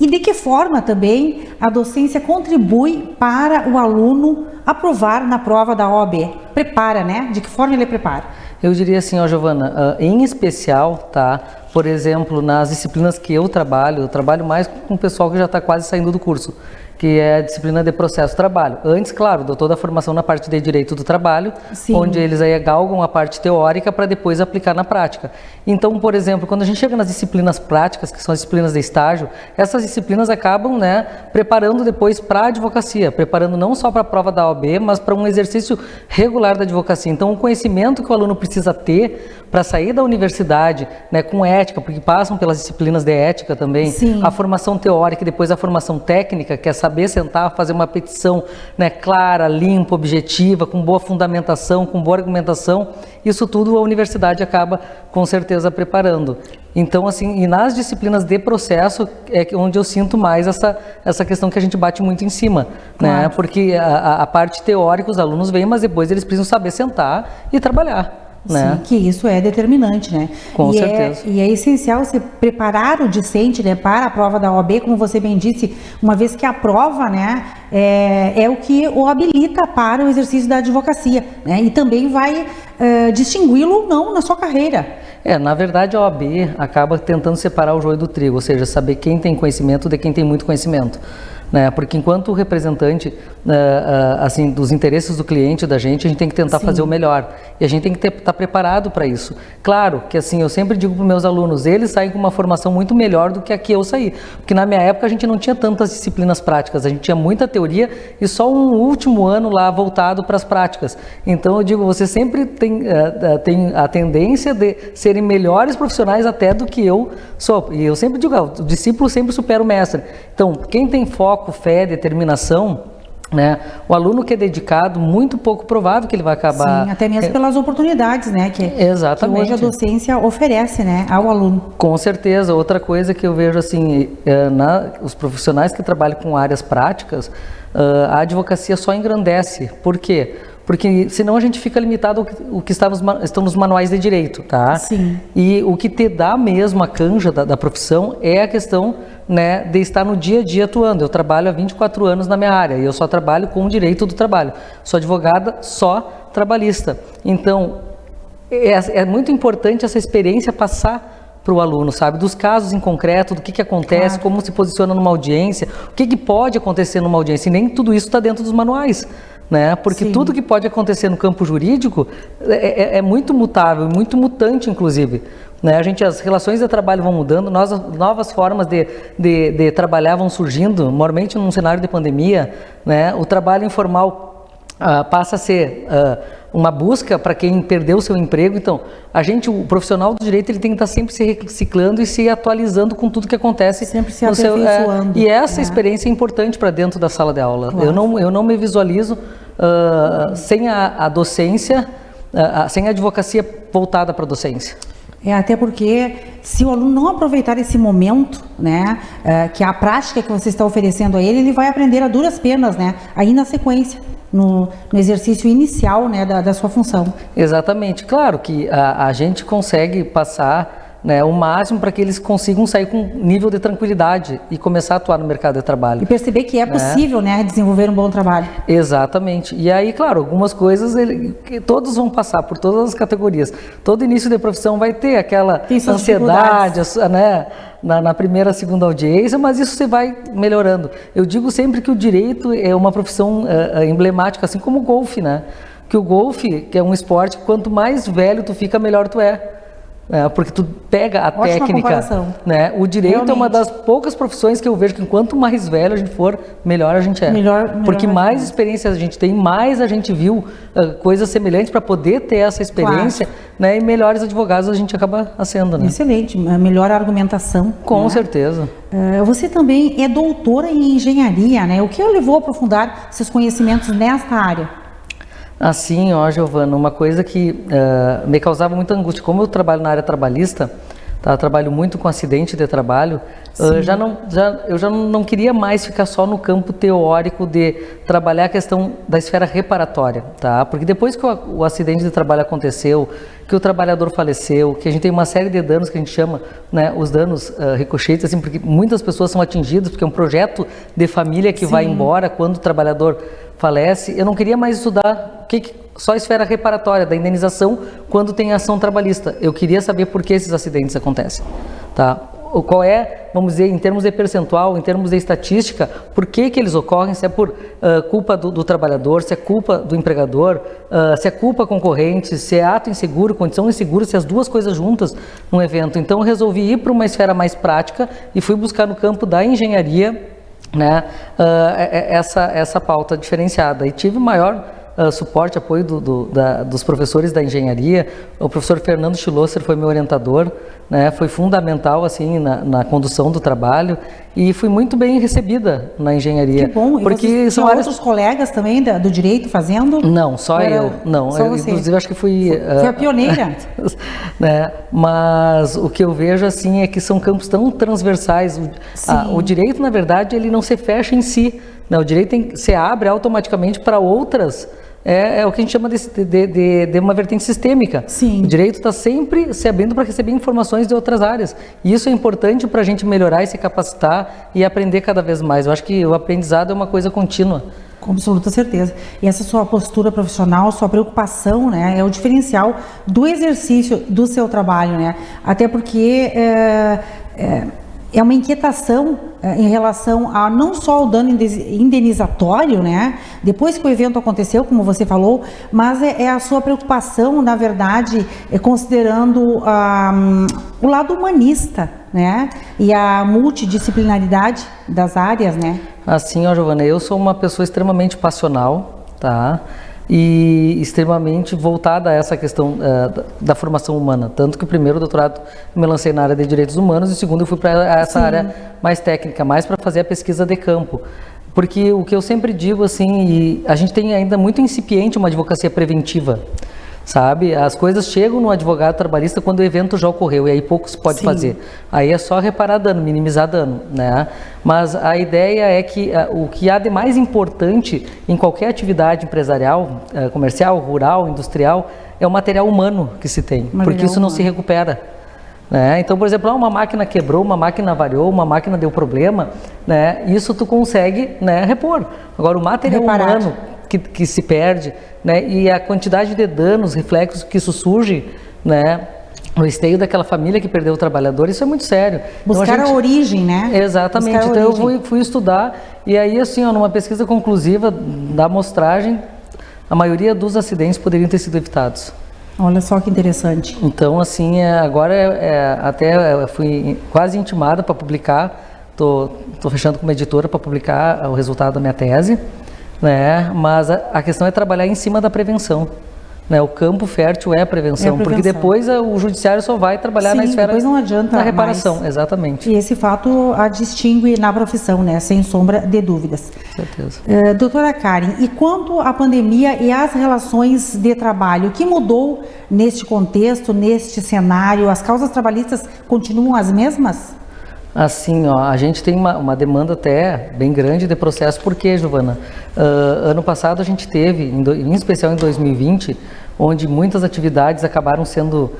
E de que forma também a docência contribui para o aluno aprovar na prova da OAB? Prepara, né? De que forma ele prepara? Eu diria assim, ó, Giovana, em especial, tá? Por exemplo, nas disciplinas que eu trabalho mais com o pessoal que já está quase saindo do curso, que é a disciplina de processo trabalho. Antes, claro, dou toda a formação na parte de direito do trabalho, sim, onde eles aí galgam a parte teórica para depois aplicar na prática. Então, por exemplo, quando a gente chega nas disciplinas práticas, que são as disciplinas de estágio, essas disciplinas acabam, né, preparando depois para a advocacia, preparando não só para a prova da OAB, mas para um exercício regular da advocacia. Então, o conhecimento que o aluno precisa ter para sair da universidade, né, com ética, porque passam pelas disciplinas de ética também, sim, a formação teórica e depois a formação técnica, que é saber sentar, fazer uma petição, né, clara, limpa, objetiva, com boa fundamentação, com boa argumentação, isso tudo a universidade acaba com certeza preparando. Então, assim, e nas disciplinas de processo é onde eu sinto mais essa questão que a gente bate muito em cima, claro, né, porque a parte teórica os alunos vêm, mas depois eles precisam saber sentar e trabalhar. Né? Sim, que isso é determinante, né? Com certeza. E é essencial você preparar o discente, né, para a prova da OAB, como você bem disse, uma vez que a prova, né, é o que o habilita para o exercício da advocacia, né? E também vai distingui-lo ou não na sua carreira. Na verdade a OAB acaba tentando separar o joio do trigo, ou seja, saber quem tem conhecimento de quem tem muito conhecimento. Né? Porque enquanto representante assim, dos interesses do cliente, da gente, a gente tem que tentar, sim, fazer o melhor. E a gente tem que estar preparado para isso. Claro que assim, eu sempre digo para os meus alunos, eles saem com uma formação muito melhor do que a que eu saí. Porque na minha época a gente não tinha tantas disciplinas práticas, a gente tinha muita teoria e só um último ano lá voltado para as práticas. Então eu digo, você sempre tem a tendência de serem melhores profissionais até do que eu sou. E eu sempre digo, o discípulo sempre supera o mestre. Então, quem tem foco, fé, determinação, né, o aluno que é dedicado, muito pouco provável que ele vai acabar... Sim, até mesmo pelas oportunidades, né, que exatamente, que hoje a docência oferece, né, ao aluno. Com certeza. Outra coisa que eu vejo assim, os profissionais que trabalham com áreas práticas, a advocacia só engrandece. Por quê? Porque senão a gente fica limitado ao que estão nos manuais de direito, tá? Sim. E o que te dá mesmo a canja da profissão é a questão, né, de estar no dia a dia atuando. Eu trabalho há 24 anos na minha área e eu só trabalho com o direito do trabalho. Sou advogada só trabalhista. Então, é muito importante essa experiência passar para o aluno, sabe? Dos casos em concreto, do que acontece, claro, como se posiciona numa audiência, o que pode acontecer numa audiência. E nem tudo isso está dentro dos manuais. Né? Porque, sim, tudo que pode acontecer no campo jurídico é muito mutável, muito mutante, inclusive. Né? As relações de trabalho vão mudando, novas formas de trabalhar vão surgindo, normalmente num cenário de pandemia, né? O trabalho informal passa a ser uma busca para quem perdeu o seu emprego. Então, o profissional do direito, ele tem que estar sempre se reciclando e se atualizando com tudo que acontece. Sempre se aperfeiçoando. E essa experiência é importante para dentro da sala de aula. Claro. Eu não me visualizo sem a docência, sem a advocacia voltada para a docência. Até porque se o aluno não aproveitar esse momento, né, que é a prática que você está oferecendo a ele, ele vai aprender a duras penas, né, aí na sequência, no exercício inicial, né, da sua função. Exatamente. Claro que a gente consegue passar, né, o máximo para que eles consigam sair com um nível de tranquilidade e começar a atuar no mercado de trabalho. E perceber que é possível, né, desenvolver um bom trabalho. Exatamente. E aí, claro, algumas coisas que todos vão passar por todas as categorias. Todo início de profissão vai ter aquela ansiedade, né, na primeira, segunda audiência, mas isso você vai melhorando. Eu digo sempre que o direito é uma profissão emblemática, assim como o golfe, né? Que o golfe, que é um esporte, quanto mais velho tu fica, melhor tu é. Porque tu pega a Ótima técnica, comparação. né? O direito Realmente. é uma das poucas profissões que eu vejo que quanto mais velho a gente for, melhor a gente é. Melhor Porque mais experiência a gente tem, mais a gente viu coisas semelhantes para poder ter essa experiência, né? E melhores advogados a gente acaba sendo, né? Excelente, melhor argumentação. Com certeza. Você também é doutora em engenharia, né? O que a levou a aprofundar seus conhecimentos nesta área? Assim, Giovana, uma coisa que me causava muita angústia, como eu trabalho na área trabalhista, trabalho muito com acidente de trabalho, eu já não queria mais ficar só no campo teórico de trabalhar a questão da esfera reparatória, tá? Porque depois que o acidente de trabalho aconteceu, que o trabalhador faleceu, que a gente tem uma série de danos que a gente chama, né, os danos ricochetes, assim, porque muitas pessoas são atingidas, porque é um projeto de família que vai embora quando o trabalhador falece. Eu não queria mais estudar só a esfera reparatória da indenização quando tem ação trabalhista. Eu queria saber por que esses acidentes acontecem, tá? Qual é, vamos dizer, em termos de percentual, em termos de estatística, por que eles ocorrem, se é por culpa do trabalhador, se é culpa do empregador, se é culpa concorrente, se é ato inseguro, condição insegura, se as duas coisas juntas num evento. Então eu resolvi ir para uma esfera mais prática e fui buscar no campo da engenharia, né, essa pauta diferenciada, e tive maior suporte, apoio dos professores da engenharia. O professor Fernando Schlosser foi meu orientador, né, foi fundamental assim na condução do trabalho, e fui muito bem recebida na engenharia. Que bom. Porque são outros colegas também do direito fazendo? Não, só eu. Não, só você. Inclusive acho que fui a pioneira. Né? Mas o que eu vejo assim é que são campos tão transversais. O direito, na verdade, ele não se fecha em si, né? O direito se abre automaticamente para outras. É o que a gente chama de uma vertente sistêmica. Sim. O direito está sempre se abrindo para receber informações de outras áreas. E isso é importante para a gente melhorar e se capacitar e aprender cada vez mais. Eu acho que o aprendizado é uma coisa contínua. Com absoluta certeza. E essa sua postura profissional, sua preocupação, né, é o diferencial do exercício do seu trabalho, né? Até porque é uma inquietação em relação a não só ao dano indenizatório, né? Depois que o evento aconteceu, como você falou, mas é a sua preocupação, na verdade, considerando o lado humanista, né? E a multidisciplinaridade das áreas, né? Assim, Giovana, eu sou uma pessoa extremamente passional, tá? E extremamente voltada a essa questão da formação humana. Tanto que o primeiro doutorado me lancei na área de direitos humanos, e o segundo eu fui para essa área mais técnica, mais para fazer a pesquisa de campo. Porque o que eu sempre digo, assim, a gente tem ainda muito incipiente uma advocacia preventiva, sabe? As coisas chegam no advogado trabalhista quando o evento já ocorreu, e aí pouco se pode fazer. Aí é só reparar dano, minimizar dano, né? Mas a ideia é que o que há de mais importante em qualquer atividade empresarial, comercial, rural, industrial, é o material humano que se tem, porque isso não se recupera. Né? Então, por exemplo, uma máquina quebrou, uma máquina variou, uma máquina deu problema, né? Isso tu consegue, né, repor. Agora, o material humano que se perde, né, e a quantidade de danos, reflexos que isso surge, né, no esteio daquela família que perdeu o trabalhador, isso é muito sério. Buscar então, a origem, né? Exatamente. Então eu fui estudar, e aí assim, numa pesquisa conclusiva da amostragem, a maioria dos acidentes poderiam ter sido evitados. Olha só que interessante. Então, assim, agora até fui quase intimada para publicar, tô fechando com uma editora para publicar o resultado da minha tese, né? Mas a questão é trabalhar em cima da prevenção. Né? O campo fértil é a prevenção, porque depois o judiciário só vai trabalhar na esfera não adianta da reparação, mais. Exatamente. E esse fato a distingue na profissão, né? Sem sombra de dúvidas. Com certeza. Doutora Karen, e quanto à pandemia e às relações de trabalho, o que mudou neste contexto, neste cenário? As causas trabalhistas continuam as mesmas? Assim, a gente tem uma demanda até bem grande de processo, porque, Giovana, ano passado a gente teve, em especial em 2020, onde muitas atividades acabaram sendo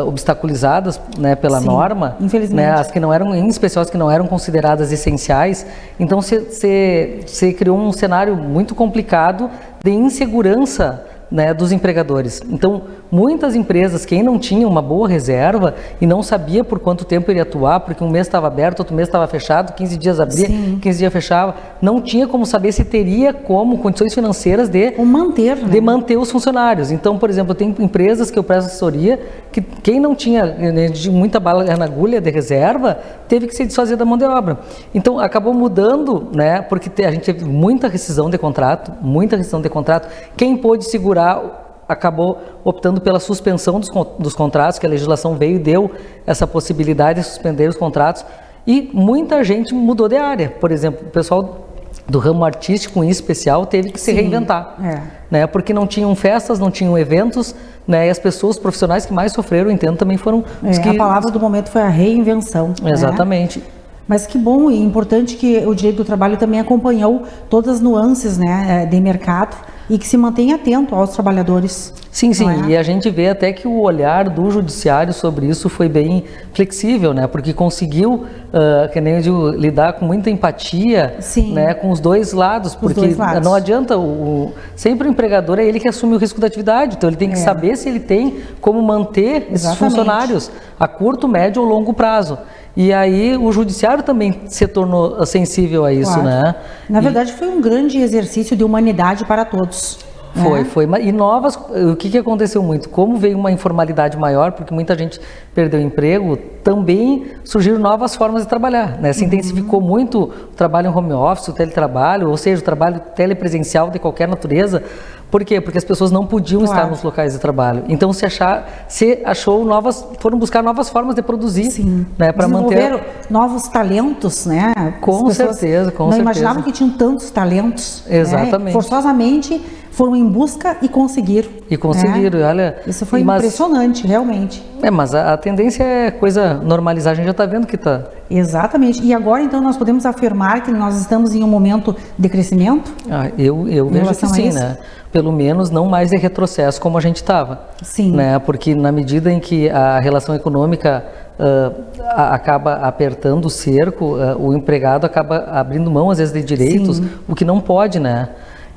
obstaculizadas, né, pela norma, infelizmente. Né, as que não eram, em especial as que não eram consideradas essenciais. Então se criou um cenário muito complicado de insegurança né, dos empregadores. Então, muitas empresas, quem não tinha uma boa reserva e não sabia por quanto tempo iria atuar, porque um mês estava aberto, outro mês estava fechado, 15 dias abria, Sim. 15 dias fechava, não tinha como saber se teria como condições financeiras de manter os funcionários. Então, por exemplo, tem empresas que eu presto assessoria que quem não tinha, né, de muita bala na agulha de reserva, teve que se desfazer da mão de obra. Então, acabou mudando, né, porque a gente teve muita rescisão de contrato, quem pôde segurar acabou optando pela suspensão dos contratos, que a legislação veio e deu essa possibilidade de suspender os contratos, e muita gente mudou de área. Por exemplo, o pessoal do ramo artístico em especial teve que se reinventar, né? Porque não tinham festas, não tinham eventos, né? E as pessoas profissionais que mais sofreram, eu entendo, também foram os que... A palavra do momento foi a reinvenção. Exatamente. Né? Mas que bom e importante que o direito do trabalho também acompanhou todas as nuances, né, de mercado e que se mantém atento aos trabalhadores. Sim, e a gente vê até que o olhar do judiciário sobre isso foi bem flexível, né, porque conseguiu, que nem eu digo, lidar com muita empatia, né, com os dois lados, porque não adianta, sempre o empregador é ele que assume o risco da atividade, então ele tem que saber se ele tem como manter esses funcionários a curto, médio ou longo prazo. E aí o judiciário também se tornou sensível a isso, né? Na verdade, foi um grande exercício de humanidade para todos. Foi. E novas, o que aconteceu muito? Como veio uma informalidade maior, porque muita gente perdeu o emprego, também surgiram novas formas de trabalhar, né? Se intensificou muito o trabalho em home office, o teletrabalho, ou seja, o trabalho telepresencial de qualquer natureza. Por quê? Porque as pessoas não podiam estar nos locais de trabalho. Então foram buscar novas formas de produzir, né, para manter novos talentos, né? Com certeza. Não imaginavam que tinham tantos talentos. Exatamente. Né? Forçosamente foram em busca e conseguiram. Né? Olha. Isso foi impressionante, realmente. Mas a tendência é coisa normalizar, a gente já está vendo que está. Exatamente. E agora, então, nós podemos afirmar que nós estamos em um momento de crescimento? Eu vejo que sim, né? Pelo menos não mais de retrocesso como a gente estava. Sim. Né? Porque na medida em que a relação econômica acaba apertando o cerco, o empregado acaba abrindo mão, às vezes, de direitos, o que não pode, né?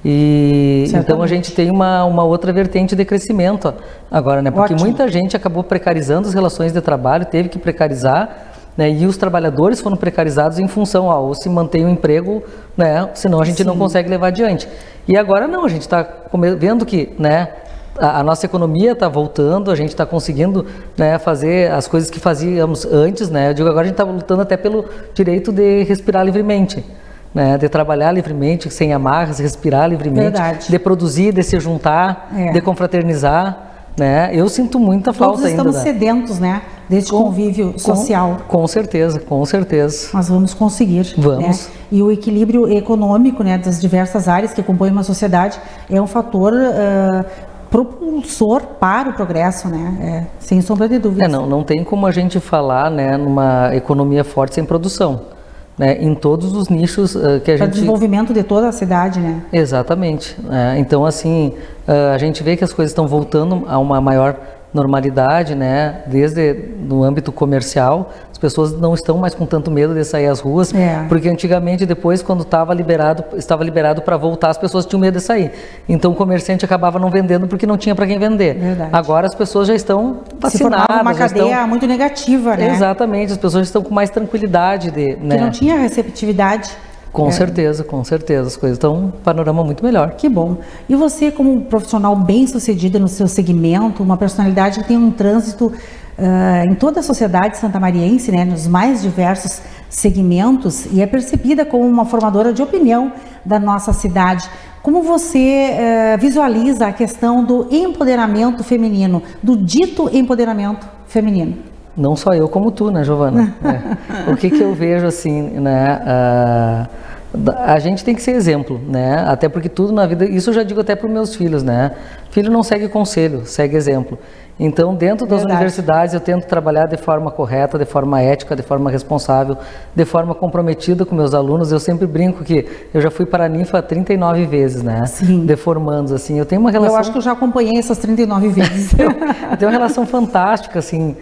E então a gente tem uma outra vertente de crescimento agora, né? Porque muita gente acabou precarizando as relações de trabalho, teve que precarizar, né? E os trabalhadores foram precarizados em função, ou se mantém o emprego, né? Senão a gente não consegue levar adiante. E agora não, a gente está vendo que, né, a nossa economia está voltando, a gente está conseguindo, né, fazer as coisas que fazíamos antes, né? Eu digo, agora a gente está lutando até pelo direito de respirar livremente, né, de trabalhar livremente, sem amarras, respirar livremente, de produzir, de se juntar, de confraternizar, né? Eu sinto muita falta ainda. Todos estamos sedentos, né, desse convívio social. Com certeza. Nós vamos conseguir. Vamos. Né? E o equilíbrio econômico, né, das diversas áreas que compõem uma sociedade é um fator propulsor para o progresso, né? Sem sombra de dúvida. Não tem como a gente falar, né, numa economia forte sem produção. Né, em todos os nichos que a gente... Para o desenvolvimento de toda a cidade, né? Exatamente. Então, assim, a gente vê que as coisas estão voltando a uma maior normalidade, né? Desde no âmbito comercial, as pessoas não estão mais com tanto medo de sair às ruas, porque antigamente, depois, quando estava liberado para voltar, as pessoas tinham medo de sair. Então, o comerciante acabava não vendendo porque não tinha para quem vender. Verdade. Agora, as pessoas já estão vacinadas. Se formava uma cadeia muito negativa, né? Exatamente, as pessoas estão com mais tranquilidade. Que não tinha receptividade. Com certeza, as coisas estão um panorama muito melhor. Que bom. E você, como um profissional bem-sucedido no seu segmento, uma personalidade que tem um trânsito em toda a sociedade santamariense, né, nos mais diversos segmentos, e é percebida como uma formadora de opinião da nossa cidade. Como você visualiza a questão do empoderamento feminino, do dito empoderamento feminino? Não só eu, como tu, né, Giovana? O que eu vejo, assim, né, a gente tem que ser exemplo, né, até porque tudo na vida, isso eu já digo até para os meus filhos, né, filho não segue conselho, segue exemplo. Então, dentro das universidades, eu tento trabalhar de forma correta, de forma ética, de forma responsável, de forma comprometida com meus alunos. Eu sempre brinco que eu já fui para a Ninfa 39 vezes, né? Sim. De formandos, assim. Eu tenho uma relação... Eu acho que eu já acompanhei essas 39 vezes. Eu tenho uma relação fantástica, assim,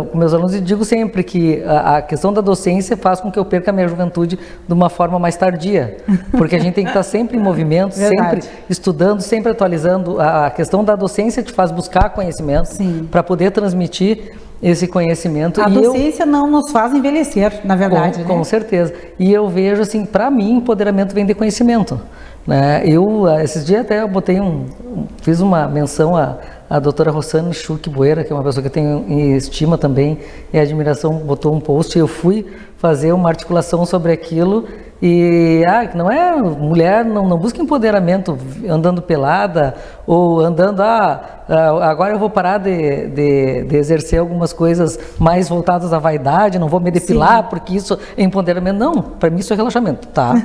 com meus alunos, e digo sempre que a questão da docência faz com que eu perca a minha juventude de uma forma mais tardia. Porque a gente tem que estar sempre em movimento, sempre estudando, sempre atualizando A questão da docência te faz buscar conhecimento para poder transmitir esse conhecimento. A docência não nos faz envelhecer, na verdade. Com, né? Com certeza. E eu vejo assim, para mim, empoderamento vem de conhecimento. Né? Esses dias até eu fiz uma menção à doutora Rossane Schuch Boeira, que é uma pessoa que eu tenho em estima também e admiração, botou um post e eu fui fazer uma articulação sobre aquilo. E não é mulher, não busca empoderamento andando pelada ou andando, agora eu vou parar de exercer algumas coisas mais voltadas à vaidade, não vou me depilar porque isso é empoderamento. Não, para mim isso é relaxamento, tá?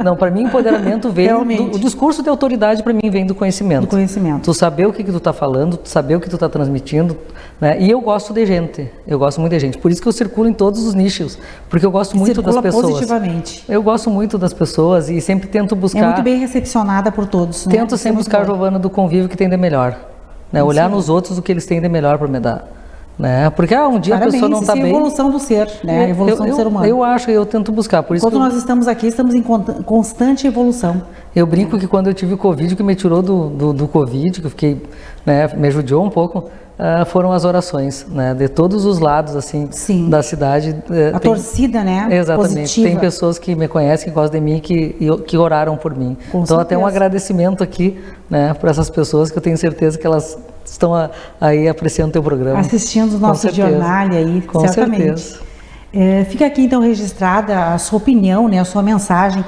Não, para mim empoderamento vem, o discurso de autoridade para mim vem do conhecimento. Do conhecimento. Tu saber o que tu tá falando, tu saber o que tu tá transmitindo, né? E eu gosto de gente, eu gosto muito de gente, por isso que eu circulo em todos os nichos, porque eu gosto muito das pessoas. Positivamente. Eu gosto muito das pessoas e sempre tento buscar... É muito bem recepcionada por todos. Tento né? sempre buscar, Giovana, do convívio que tem de melhor. Né? Olhar nos outros o que eles têm de melhor para me dar. Né? Porque um dia Parabéns, a pessoa não está bem... é a evolução do ser, né? A evolução do ser humano. Eu tento buscar. Por isso Enquanto nós estamos aqui, estamos em constante evolução. Eu brinco que quando eu tive o Covid, o que me tirou do Covid, que eu fiquei, né, me ajudou um pouco, foram as orações, né, de todos os lados assim da cidade. A torcida, né? Exatamente. Positiva. Tem pessoas que me conhecem, que gostam de mim, que oraram por mim. Com então certeza. Até um agradecimento aqui, né, para essas pessoas que eu tenho certeza que elas estão aí apreciando o teu programa. Assistindo o nosso jornal aí, com certamente. Certeza. Fica aqui então registrada a sua opinião, né, a sua mensagem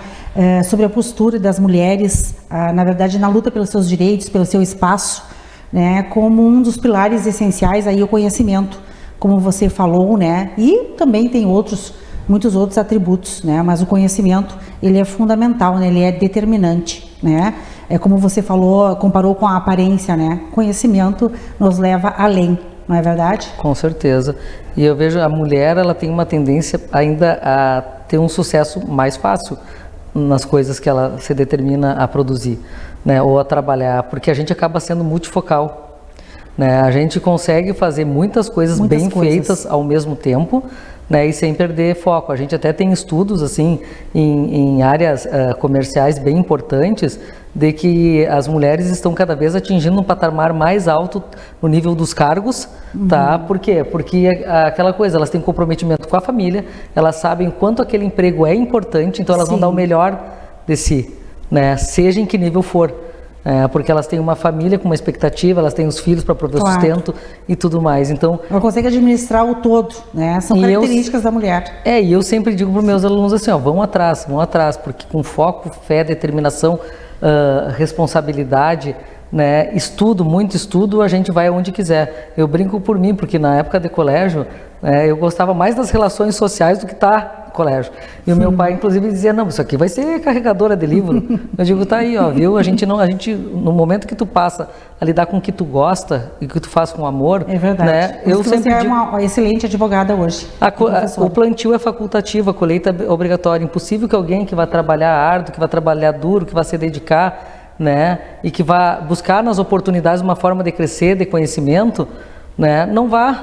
sobre a postura das mulheres, na verdade na luta pelos seus direitos, pelo seu espaço, né, como um dos pilares essenciais aí o conhecimento, como você falou, né, e também tem muitos outros atributos, né, mas o conhecimento ele é fundamental, né, ele é determinante, né, é como você falou, comparou com a aparência, né, conhecimento nos leva além, não é verdade? Com certeza. E eu vejo a mulher, ela tem uma tendência ainda a ter um sucesso mais fácil nas coisas que ela se determina a produzir, né, ou a trabalhar, porque a gente acaba sendo multifocal, né, a gente consegue fazer muitas coisas bem feitas ao mesmo tempo, né, e sem perder foco. A gente até tem estudos assim em áreas comerciais bem importantes de que as mulheres estão cada vez atingindo um patamar mais alto no nível dos cargos, tá? Por quê? Porque aquela coisa, elas têm comprometimento com a família, elas sabem quanto aquele emprego é importante, então elas vão dar o melhor de si, né? Seja em que nível for. Porque elas têm uma família com uma expectativa, elas têm os filhos para prover sustento e tudo mais. Então, ela consegue administrar o todo, né? São características da mulher. E eu sempre digo para os meus alunos assim, vão atrás, porque com foco, fé, determinação, responsabilidade, né, muito estudo, a gente vai aonde quiser. Eu brinco por mim, porque na época de colégio, eu gostava mais das relações sociais do que no colégio. E o meu pai, inclusive, dizia, não, isso aqui vai ser carregadora de livro. Eu digo, tá aí, viu? A gente, no momento que tu passa a lidar com o que tu gosta e que tu faz com amor... É verdade. Né, eu sempre você é uma excelente advogada hoje. O plantio é facultativo, a colheita é obrigatória. Impossível que alguém que vai trabalhar árduo, que vai trabalhar duro, que vai se dedicar, né, e que vai buscar nas oportunidades uma forma de crescer, de conhecimento, né, não vai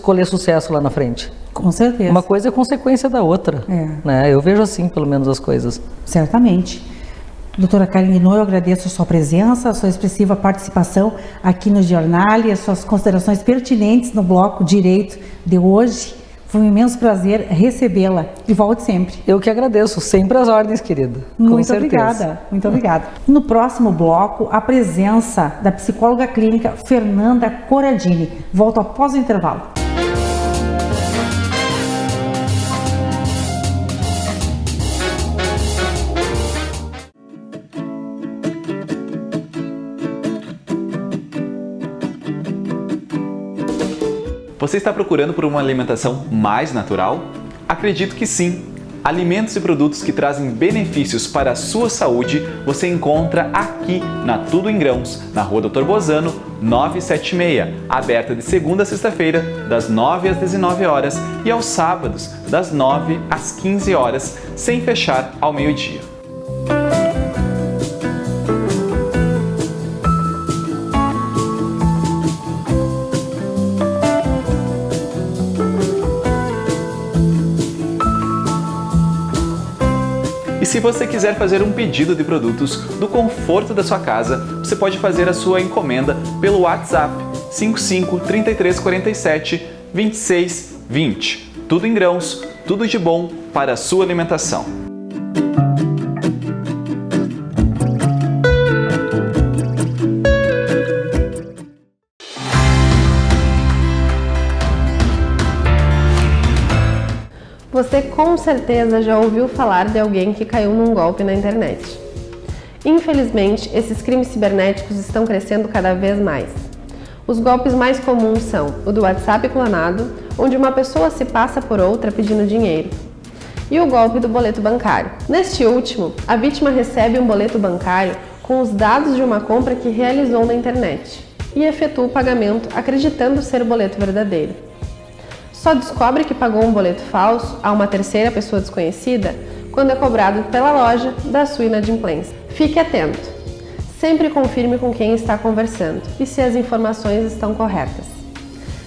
colher sucesso lá na frente. Com certeza. Uma coisa é consequência da outra. Né? Eu vejo assim, pelo menos, as coisas. Certamente. Doutora Karen Guinot, eu agradeço a sua presença, a sua expressiva participação aqui no jornal e as suas considerações pertinentes no bloco Direito de hoje. Foi um imenso prazer recebê-la e volte sempre. Eu que agradeço, sempre às ordens, querida. Muito obrigada, muito obrigada. No próximo bloco, a presença da psicóloga clínica Fernanda Corradini. Volto após o intervalo. Você está procurando por uma alimentação mais natural? Acredito que sim! Alimentos e produtos que trazem benefícios para a sua saúde você encontra aqui na Tudo em Grãos, na Rua Dr. Bozano, 976, aberta de segunda a sexta-feira, das 9 às 19 horas e aos sábados, das 9 às 15 horas, sem fechar ao meio-dia. se você quiser fazer um pedido de produtos do conforto da sua casa, você pode fazer a sua encomenda pelo WhatsApp 55 33 47 26 20. Tudo em grãos, tudo de bom para a sua alimentação. Você com certeza já ouviu falar de alguém que caiu num golpe na internet. Infelizmente, esses crimes cibernéticos estão crescendo cada vez mais. Os golpes mais comuns são o do WhatsApp clonado, onde uma pessoa se passa por outra pedindo dinheiro, e o golpe do boleto bancário. Neste último, a vítima recebe um boleto bancário com os dados de uma compra que realizou na internet e efetua o pagamento acreditando ser o boleto verdadeiro. Só descobre que pagou um boleto falso a uma terceira pessoa desconhecida quando é cobrado pela loja da sua inadimplência. Fique atento. Sempre confirme com quem está conversando e se as informações estão corretas.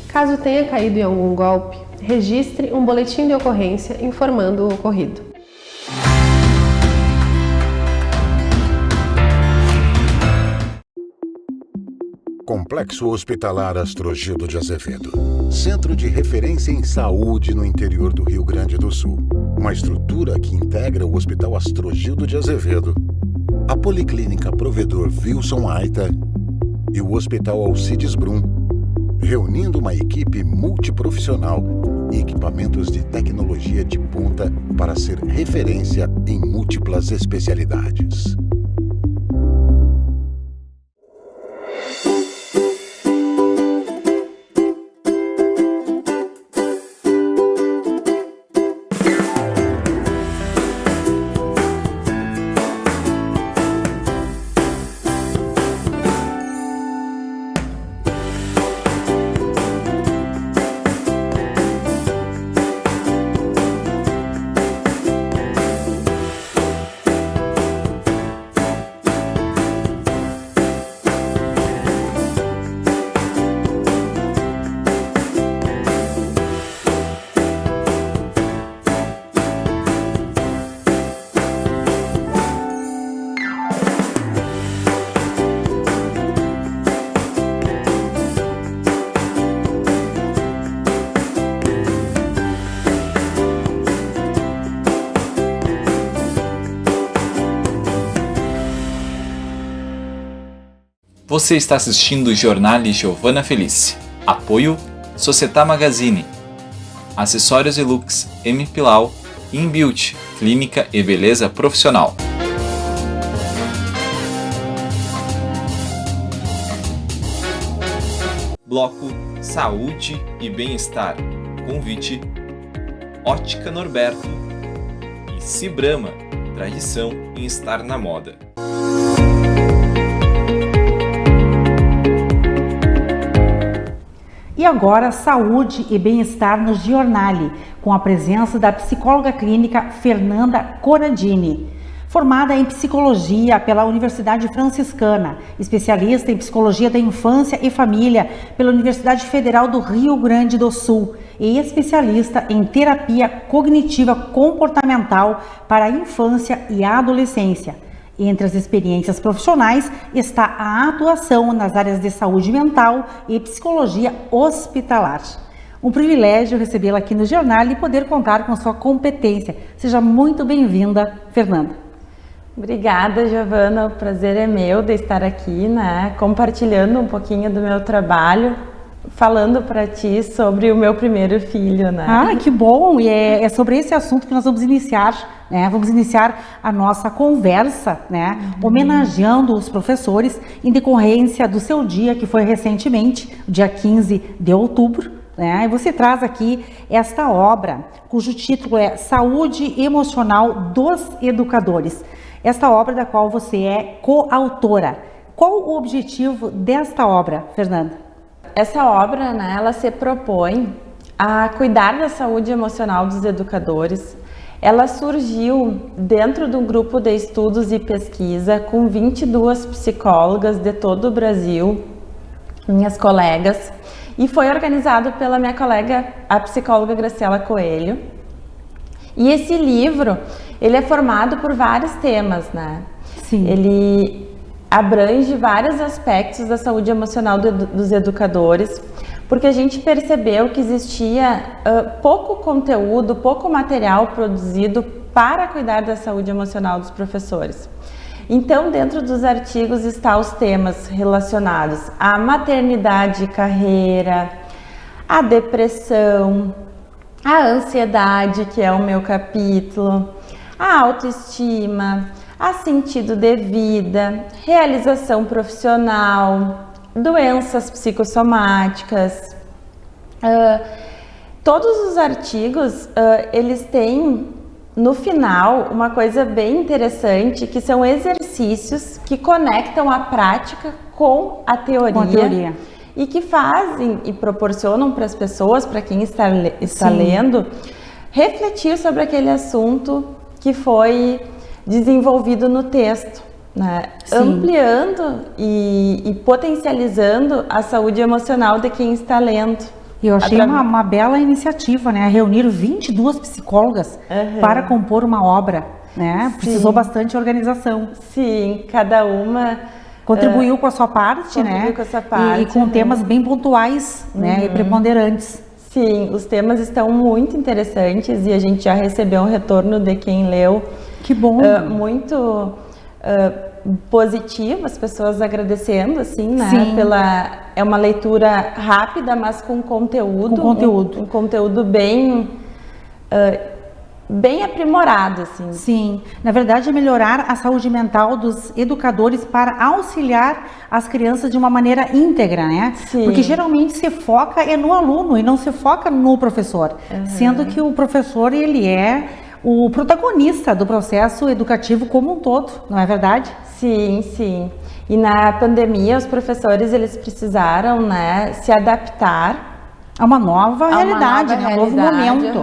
Caso tenha caído em algum golpe, registre um boletim de ocorrência informando o ocorrido. Complexo Hospitalar Astrogildo de Azevedo. Centro de referência em saúde no interior do Rio Grande do Sul. Uma estrutura que integra o Hospital Astrogildo de Azevedo, a Policlínica Provedor Wilson Aita e o Hospital Alcides Brum, reunindo uma equipe multiprofissional e equipamentos de tecnologia de ponta para ser referência em múltiplas especialidades. Você está assistindo o Jornale Giovanna Felice. Apoio Societá Magazine. Acessórios e looks M Pilau. InBeauty, clínica e beleza profissional. Bloco Saúde e Bem-Estar. Convite Ótica Norberto e Cibrama, tradição em estar na moda. E agora, saúde e bem-estar no Giornale, com a presença da psicóloga clínica Fernanda Corradini. Formada em psicologia pela Universidade Franciscana, especialista em psicologia da infância e família pela Universidade Federal do Rio Grande do Sul e especialista em terapia cognitiva comportamental para a infância e a adolescência. Entre as experiências profissionais está a atuação nas áreas de saúde mental e psicologia hospitalar. Um privilégio recebê-la aqui no Giornale e poder contar com sua competência. Seja muito bem-vinda, Fernanda. Obrigada, Giovanna. O prazer é meu de estar aqui, compartilhando um pouquinho do meu trabalho, falando para ti sobre o meu primeiro filho, Ah, que bom! E é sobre esse assunto que nós vamos iniciar, Vamos iniciar a nossa conversa, Homenageando os professores em decorrência do seu dia, que foi recentemente, dia 15 de outubro, E você traz aqui esta obra, cujo título é Saúde Emocional dos Educadores. Esta obra da qual você é coautora. Qual o objetivo desta obra, Fernanda? Essa obra, ela se propõe a cuidar da saúde emocional dos educadores. Ela surgiu dentro de um grupo de estudos e pesquisa com 22 psicólogas de todo o Brasil, minhas colegas, e foi organizado pela minha colega, a psicóloga Graciela Coelho. E esse livro, ele é formado por vários temas, né? Sim. Ele abrange vários aspectos da saúde emocional dos educadores, porque a gente percebeu que existia pouco conteúdo, pouco material produzido para cuidar da saúde emocional dos professores. Então, dentro dos artigos estão os temas relacionados à maternidade e carreira, à depressão, à ansiedade, que é o meu capítulo, à autoestima, a sentido de vida, realização profissional, doenças psicossomáticas. Todos os artigos, eles têm no final uma coisa bem interessante, que são exercícios que conectam a prática com a teoria. E que fazem e proporcionam para as pessoas, para quem está lendo, refletir sobre aquele assunto que foi desenvolvido no texto, né? Ampliando e potencializando a saúde emocional de quem está lendo. E eu achei uma bela iniciativa, né? Reunir 22 psicólogas para compor uma obra, né? Precisou bastante organização. Sim, cada uma contribuiu com a sua parte, né? Com a sua parte, e com temas bem pontuais, né? E preponderantes. Sim, os temas estão muito interessantes e a gente já recebeu um retorno de quem leu. Que bom! Muito positivo, as pessoas agradecendo, assim, né? Sim. É uma leitura rápida, mas com conteúdo. Com conteúdo. Um conteúdo bem aprimorado, assim. Sim, na verdade é melhorar a saúde mental dos educadores para auxiliar as crianças de uma maneira íntegra, né? Sim. Porque geralmente se foca no aluno e não se foca no professor, sendo que o professor, ele é o protagonista do processo educativo como um todo, não é verdade? Sim, sim. E na pandemia os professores, eles precisaram, né, se adaptar a uma nova realidade, né? Um novo momento,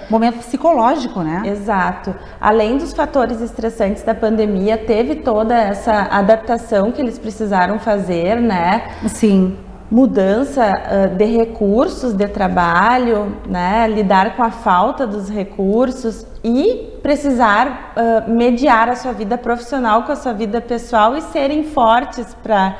momento psicológico, né? Exato. Além dos fatores estressantes da pandemia, teve toda essa adaptação que eles precisaram fazer, né? Sim. Mudança de recursos de trabalho, né? Lidar com a falta dos recursos e precisar mediar a sua vida profissional com a sua vida pessoal e serem fortes para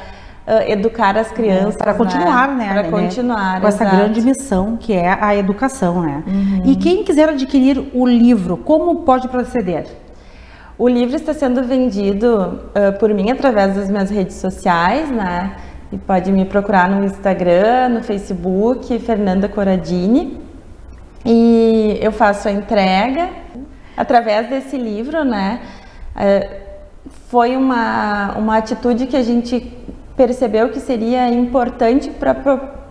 educar as crianças. Para continuar, né? Para continuar, com essa grande missão que é a educação, né? E quem quiser adquirir o livro, como pode proceder? O livro está sendo vendido por mim através das minhas redes sociais, né? E pode me procurar no Instagram, no Facebook, Fernanda Corradini. E eu faço a entrega através desse livro, né? Foi uma atitude que a gente percebeu que seria importante para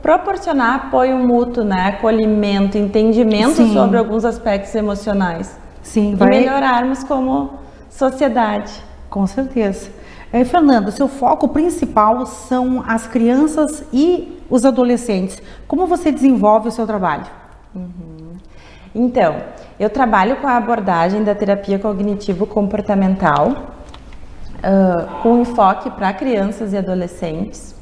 proporcionar apoio mútuo, né? Acolhimento, entendimento sobre alguns aspectos emocionais. Sim, e melhorarmos como sociedade. Com certeza. Fernanda, seu foco principal são as crianças e os adolescentes. Como você desenvolve o seu trabalho? Então, eu trabalho com a abordagem da terapia cognitivo-comportamental, com enfoque para crianças e adolescentes.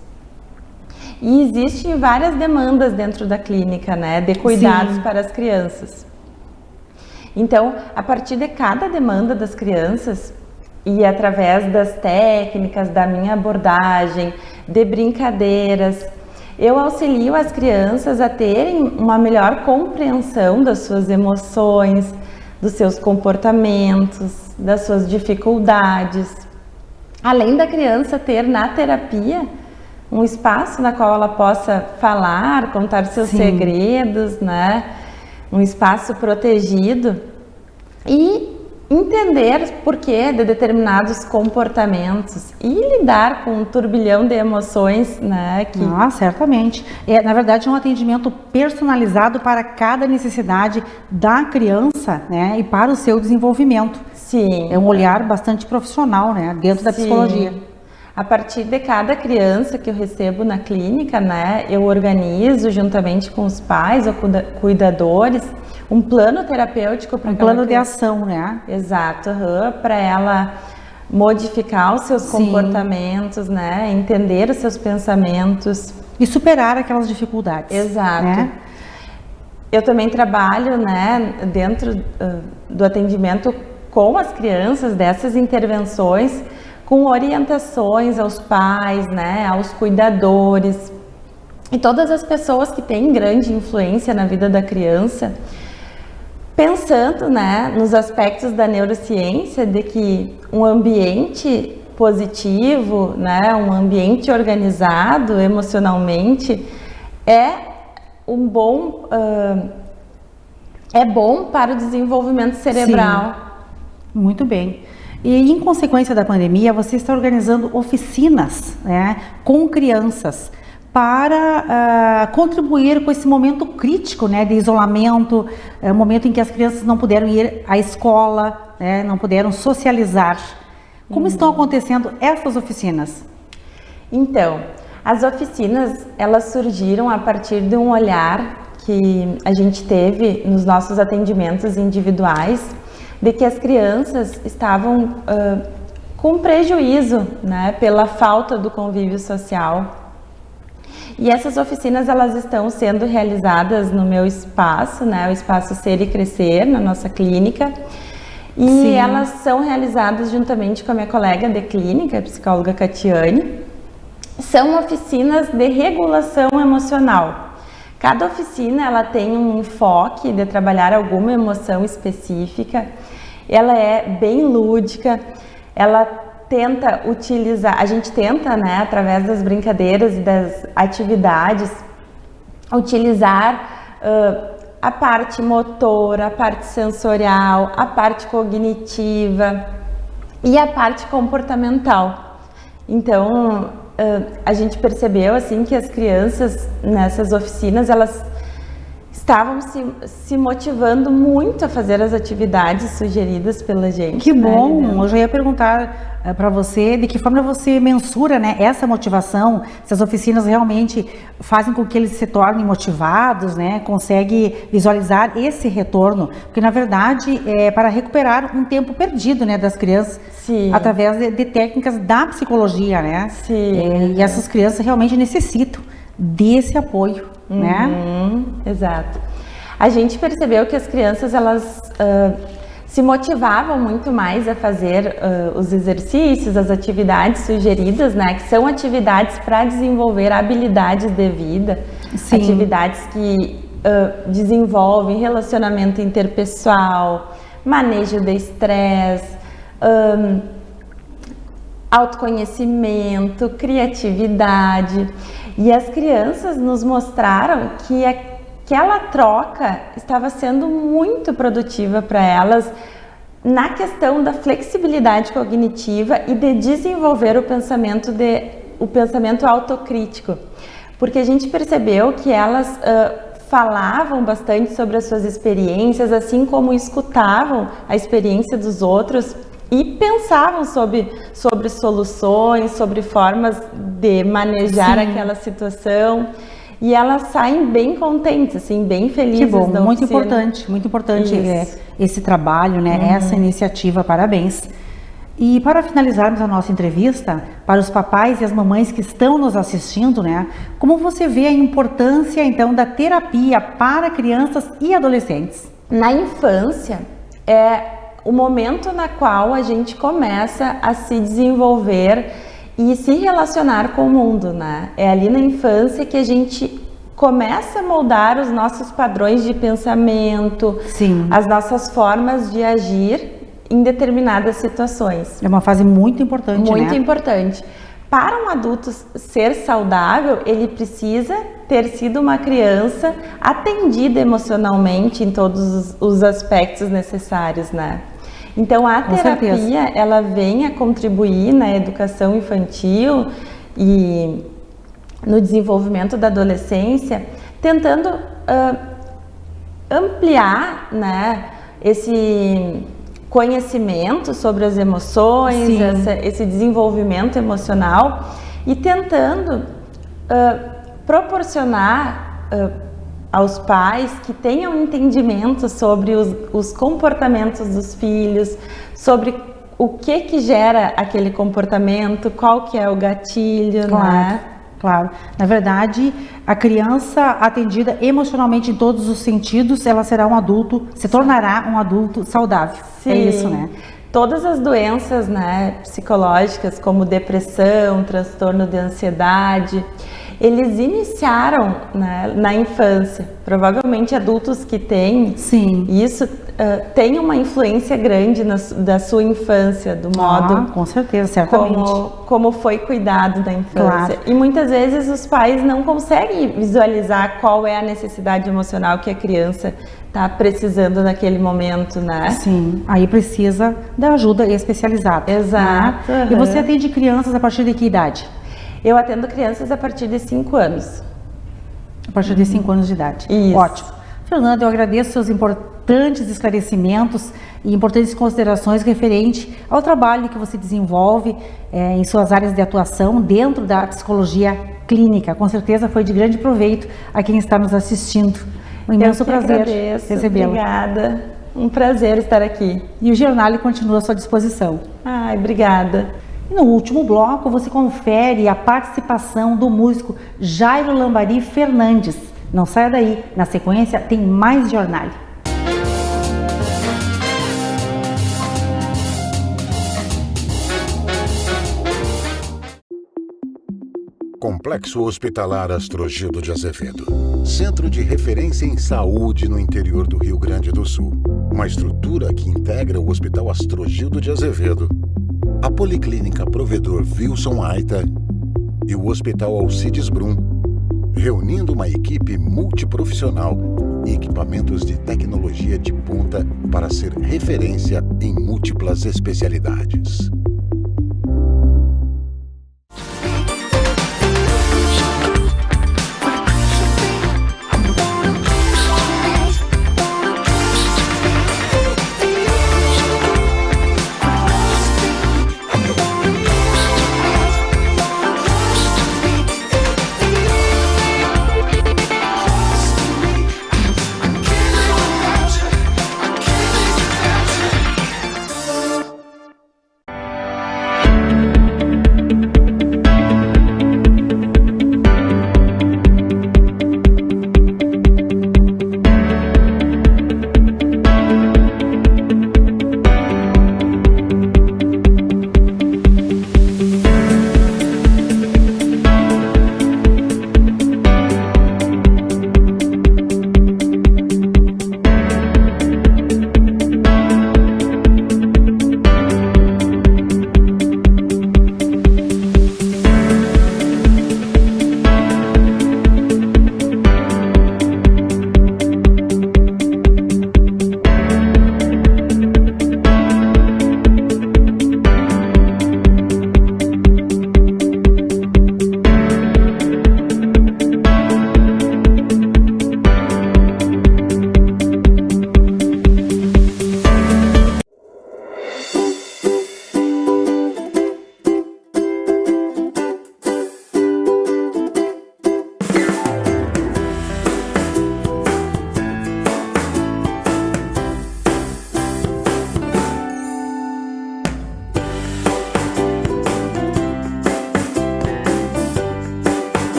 E existem várias demandas dentro da clínica, né, de cuidados para as crianças. Então, a partir de cada demanda das crianças, e através das técnicas, da minha abordagem, de brincadeiras, eu auxilio as crianças a terem uma melhor compreensão das suas emoções, dos seus comportamentos, das suas dificuldades. Além da criança ter na terapia um espaço na qual ela possa falar, contar seus segredos, né? Um espaço protegido e entender porquê de determinados comportamentos e lidar com um turbilhão de emoções, né? Certamente. Na verdade, é um atendimento personalizado para cada necessidade da criança, né? E para o seu desenvolvimento. Sim. É um olhar bastante profissional, né? Dentro da psicologia. A partir de cada criança que eu recebo na clínica, né? Eu organizo juntamente com os pais ou cuidadores um plano terapêutico para plano de ação, né? Exato, para ela modificar os seus comportamentos, né? Entender os seus pensamentos e superar aquelas dificuldades. Exato. Né? eu também trabalho, né, dentro do atendimento com as crianças, dessas intervenções, com orientações aos pais, né, aos cuidadores e todas as pessoas que têm grande influência na vida da criança, pensando, né, nos aspectos da neurociência de que um ambiente positivo, né, um ambiente organizado emocionalmente é bom para o desenvolvimento cerebral. Sim. Muito bem. E em consequência da pandemia, você está organizando oficinas, né, com crianças para contribuir com esse momento crítico, né, de isolamento, um momento em que as crianças não puderam ir à escola, né, não puderam socializar. Como estão acontecendo essas oficinas? Então, as oficinas, elas surgiram a partir de um olhar que a gente teve nos nossos atendimentos individuais, de que as crianças estavam com prejuízo, né, pela falta do convívio social. E essas oficinas, elas estão sendo realizadas no meu espaço, né, o espaço Ser e Crescer, na nossa clínica. E Sim. elas são realizadas juntamente com a minha colega de clínica, a psicóloga Catiane. São oficinas de regulação emocional. Cada oficina, ela tem um enfoque de trabalhar alguma emoção específica. Ela é bem lúdica, ela tenta utilizar, a gente tenta, né, através das brincadeiras e das atividades, utilizar a parte motora, a parte sensorial, a parte cognitiva e a parte comportamental. Então, a gente percebeu assim que as crianças nessas oficinas, elas estavam se motivando muito a fazer as atividades sugeridas pela gente. Que bom! Né? Eu já ia perguntar para você de que forma você mensura, né, essa motivação, se as oficinas realmente fazem com que eles se tornem motivados, né, consegue visualizar esse retorno, porque na verdade é para recuperar um tempo perdido, né, das crianças. Sim. Através de técnicas da psicologia, né? Sim. E essas crianças realmente necessitam desse apoio, né? Exato. A gente percebeu que as crianças, elas se motivavam muito mais a fazer os exercícios, as atividades sugeridas, né? Que são atividades para desenvolver habilidades de vida. Sim. Atividades que desenvolvem relacionamento interpessoal, manejo de estresse, autoconhecimento, criatividade. E as crianças nos mostraram que aquela troca estava sendo muito produtiva para elas na questão da flexibilidade cognitiva e de desenvolver o pensamento autocrítico. Porque a gente percebeu que elas falavam bastante sobre as suas experiências, assim como escutavam a experiência dos outros e pensavam sobre soluções, sobre formas de manejar Sim. aquela situação. E elas saem bem contentes, assim, bem felizes. Que bom, muito importante esse trabalho, né? Essa iniciativa, parabéns. E para finalizarmos a nossa entrevista, para os papais e as mamães que estão nos assistindo, né? Como você vê a importância, então, da terapia para crianças e adolescentes? Na infância, é o momento na qual a gente começa a se desenvolver e se relacionar com o mundo, né? É ali na infância que a gente começa a moldar os nossos padrões de pensamento, Sim. as nossas formas de agir em determinadas situações. É uma fase muito importante, Muito importante. Para um adulto ser saudável, ele precisa ter sido uma criança atendida emocionalmente em todos os aspectos necessários, né? Então a terapia, ela vem a contribuir na educação infantil e no desenvolvimento da adolescência, tentando ampliar, né, esse conhecimento sobre as emoções, esse desenvolvimento emocional e tentando proporcionar aos pais que tenham entendimento sobre os comportamentos dos filhos, sobre o que gera aquele comportamento, qual que é o gatilho, Claro. né? Claro. Na verdade, a criança atendida emocionalmente em todos os sentidos, ela será um adulto, se tornará um adulto saudável. Sim. É isso, né? Todas as doenças, né, psicológicas, como depressão, transtorno de ansiedade, eles iniciaram, né, na infância. Provavelmente adultos que têm isso têm uma influência grande da sua infância, do modo com certeza, certamente. Como foi cuidado da infância. Claro. E muitas vezes os pais não conseguem visualizar qual é a necessidade emocional que a criança está precisando naquele momento, né? Sim, aí precisa da ajuda especializada. Exato. Né? E você atende crianças a partir de que idade? Eu atendo crianças a partir de 5 anos. A partir de 5 anos de idade. Isso. Ótimo. Fernanda, eu agradeço seus importantes esclarecimentos e importantes considerações referente ao trabalho que você desenvolve em suas áreas de atuação dentro da psicologia clínica. Com certeza foi de grande proveito a quem está nos assistindo. Um imenso prazer recebê-la. Obrigada. Um prazer estar aqui. E o Giornale continua à sua disposição. Ai, obrigada. No último bloco, você confere a participação do músico Jairo Lambari Fernandes. Não saia daí, na sequência tem mais Giornale. Complexo Hospitalar Astrogildo de Azevedo. Centro de referência em saúde no interior do Rio Grande do Sul. Uma estrutura que integra o Hospital Astrogildo de Azevedo, a Policlínica Provedor Wilson Aita e o Hospital Alcides Brum, reunindo uma equipe multiprofissional e equipamentos de tecnologia de ponta para ser referência em múltiplas especialidades.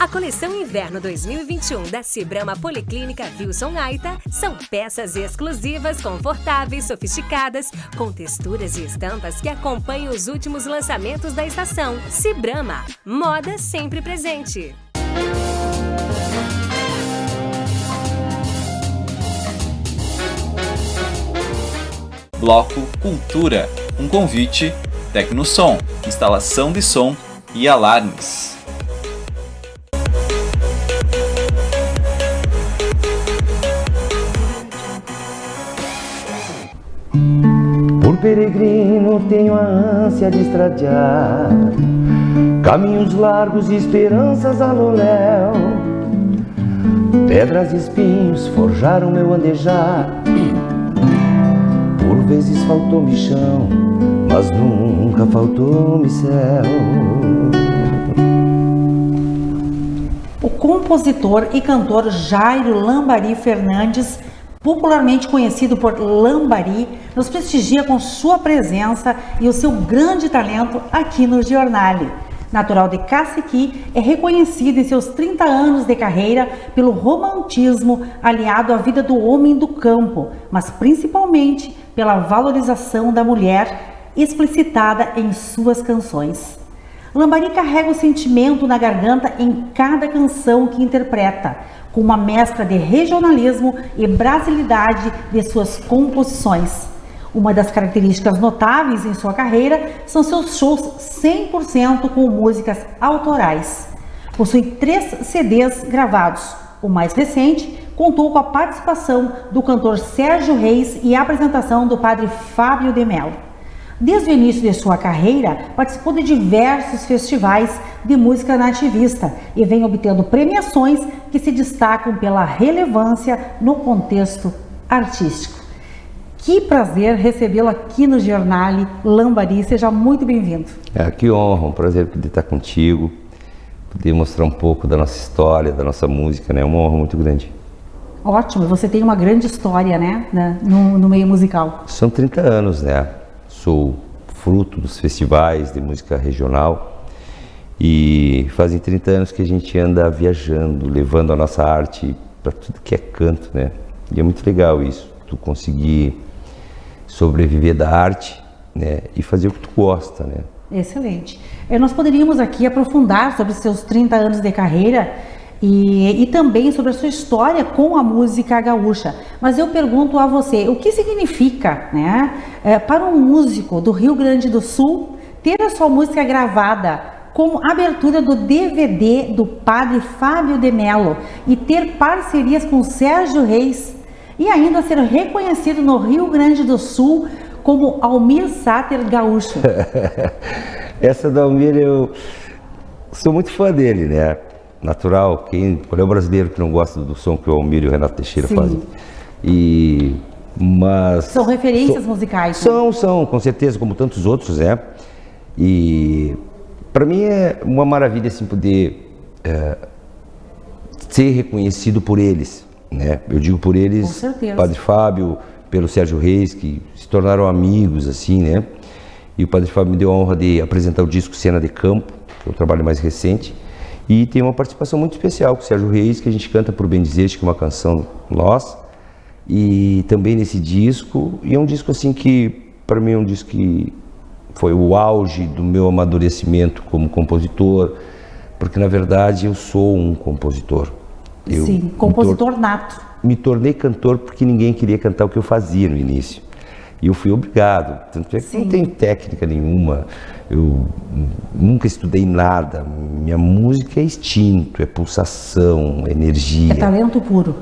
A coleção Inverno 2021 da Cibrama Policlínica Wilson Aita são peças exclusivas, confortáveis, sofisticadas, com texturas e estampas que acompanham os últimos lançamentos da estação. Cibrama, moda sempre presente. Bloco Cultura, um convite, Tecnosom, instalação de som e alarmes. peregrino, tenho a ânsia de estradear caminhos largos e esperanças a loléu. Pedras e espinhos forjaram meu andejar. Por vezes faltou-me chão, mas nunca faltou-me céu. O compositor e cantor Jairo Lambari Fernandes, popularmente conhecido por Lambari, nos prestigia com sua presença e o seu grande talento aqui no Giornale. Natural de Caciqui, é reconhecido em seus 30 anos de carreira pelo romantismo aliado à vida do homem do campo, mas principalmente pela valorização da mulher explicitada em suas canções. Lambari carrega o sentimento na garganta em cada canção que interpreta, com uma mescla de regionalismo e brasilidade de suas composições. Uma das características notáveis em sua carreira são seus shows 100% com músicas autorais. Possui 3 CDs gravados. O mais recente contou com a participação do cantor Sérgio Reis e a apresentação do padre Fábio de Mello. Desde o início de sua carreira, participou de diversos festivais de música nativista e vem obtendo premiações que se destacam pela relevância no contexto artístico. Que prazer recebê-lo aqui no Giornale, Lambari, seja muito bem-vindo. Que honra, um prazer poder estar contigo, poder mostrar um pouco da nossa história, da nossa música, né? Uma honra muito grande. Ótimo, você tem uma grande história, né, no meio musical. São 30 anos, né? Sou fruto dos festivais de música regional e fazem 30 anos que a gente anda viajando, levando a nossa arte para tudo que é canto, né? E é muito legal isso, tu conseguir sobreviver da arte, né, e fazer o que tu gosta, né? Excelente. Nós poderíamos aqui aprofundar sobre seus 30 anos de carreira e também sobre a sua história com a música gaúcha. Mas eu pergunto a você, o que significa, né, para um músico do Rio Grande do Sul ter a sua música gravada como abertura do DVD do padre Fábio de Mello e ter parcerias com Sérgio Reis e ainda ser reconhecido no Rio Grande do Sul como Almir Sater gaúcho? Essa do Almir, eu sou muito fã dele, né? Natural, qual é o brasileiro que não gosta do som que o Almir e o Renato Teixeira fazem? Mas são referências musicais. São, com certeza, como tantos outros, né? E para mim é uma maravilha assim poder ser reconhecido por eles, né? Eu digo por eles, Padre Fábio, pelo Sérgio Reis, que se tornaram amigos, assim, né? E o Padre Fábio me deu a honra de apresentar o disco Cena de Campo, que é o trabalho mais recente. E tem uma participação muito especial com o Sérgio Reis, que a gente canta por Bem Dizer, que é uma canção nossa. E também nesse disco, e é um disco assim que, para mim, é um disco que foi o auge do meu amadurecimento como compositor, porque na verdade eu sou um compositor. Sim, compositor nato. Me tornei cantor porque ninguém queria cantar o que eu fazia no início. E eu fui obrigado, tanto é que não tenho técnica nenhuma, eu nunca estudei nada, minha música é instinto, é pulsação, é energia. É talento puro.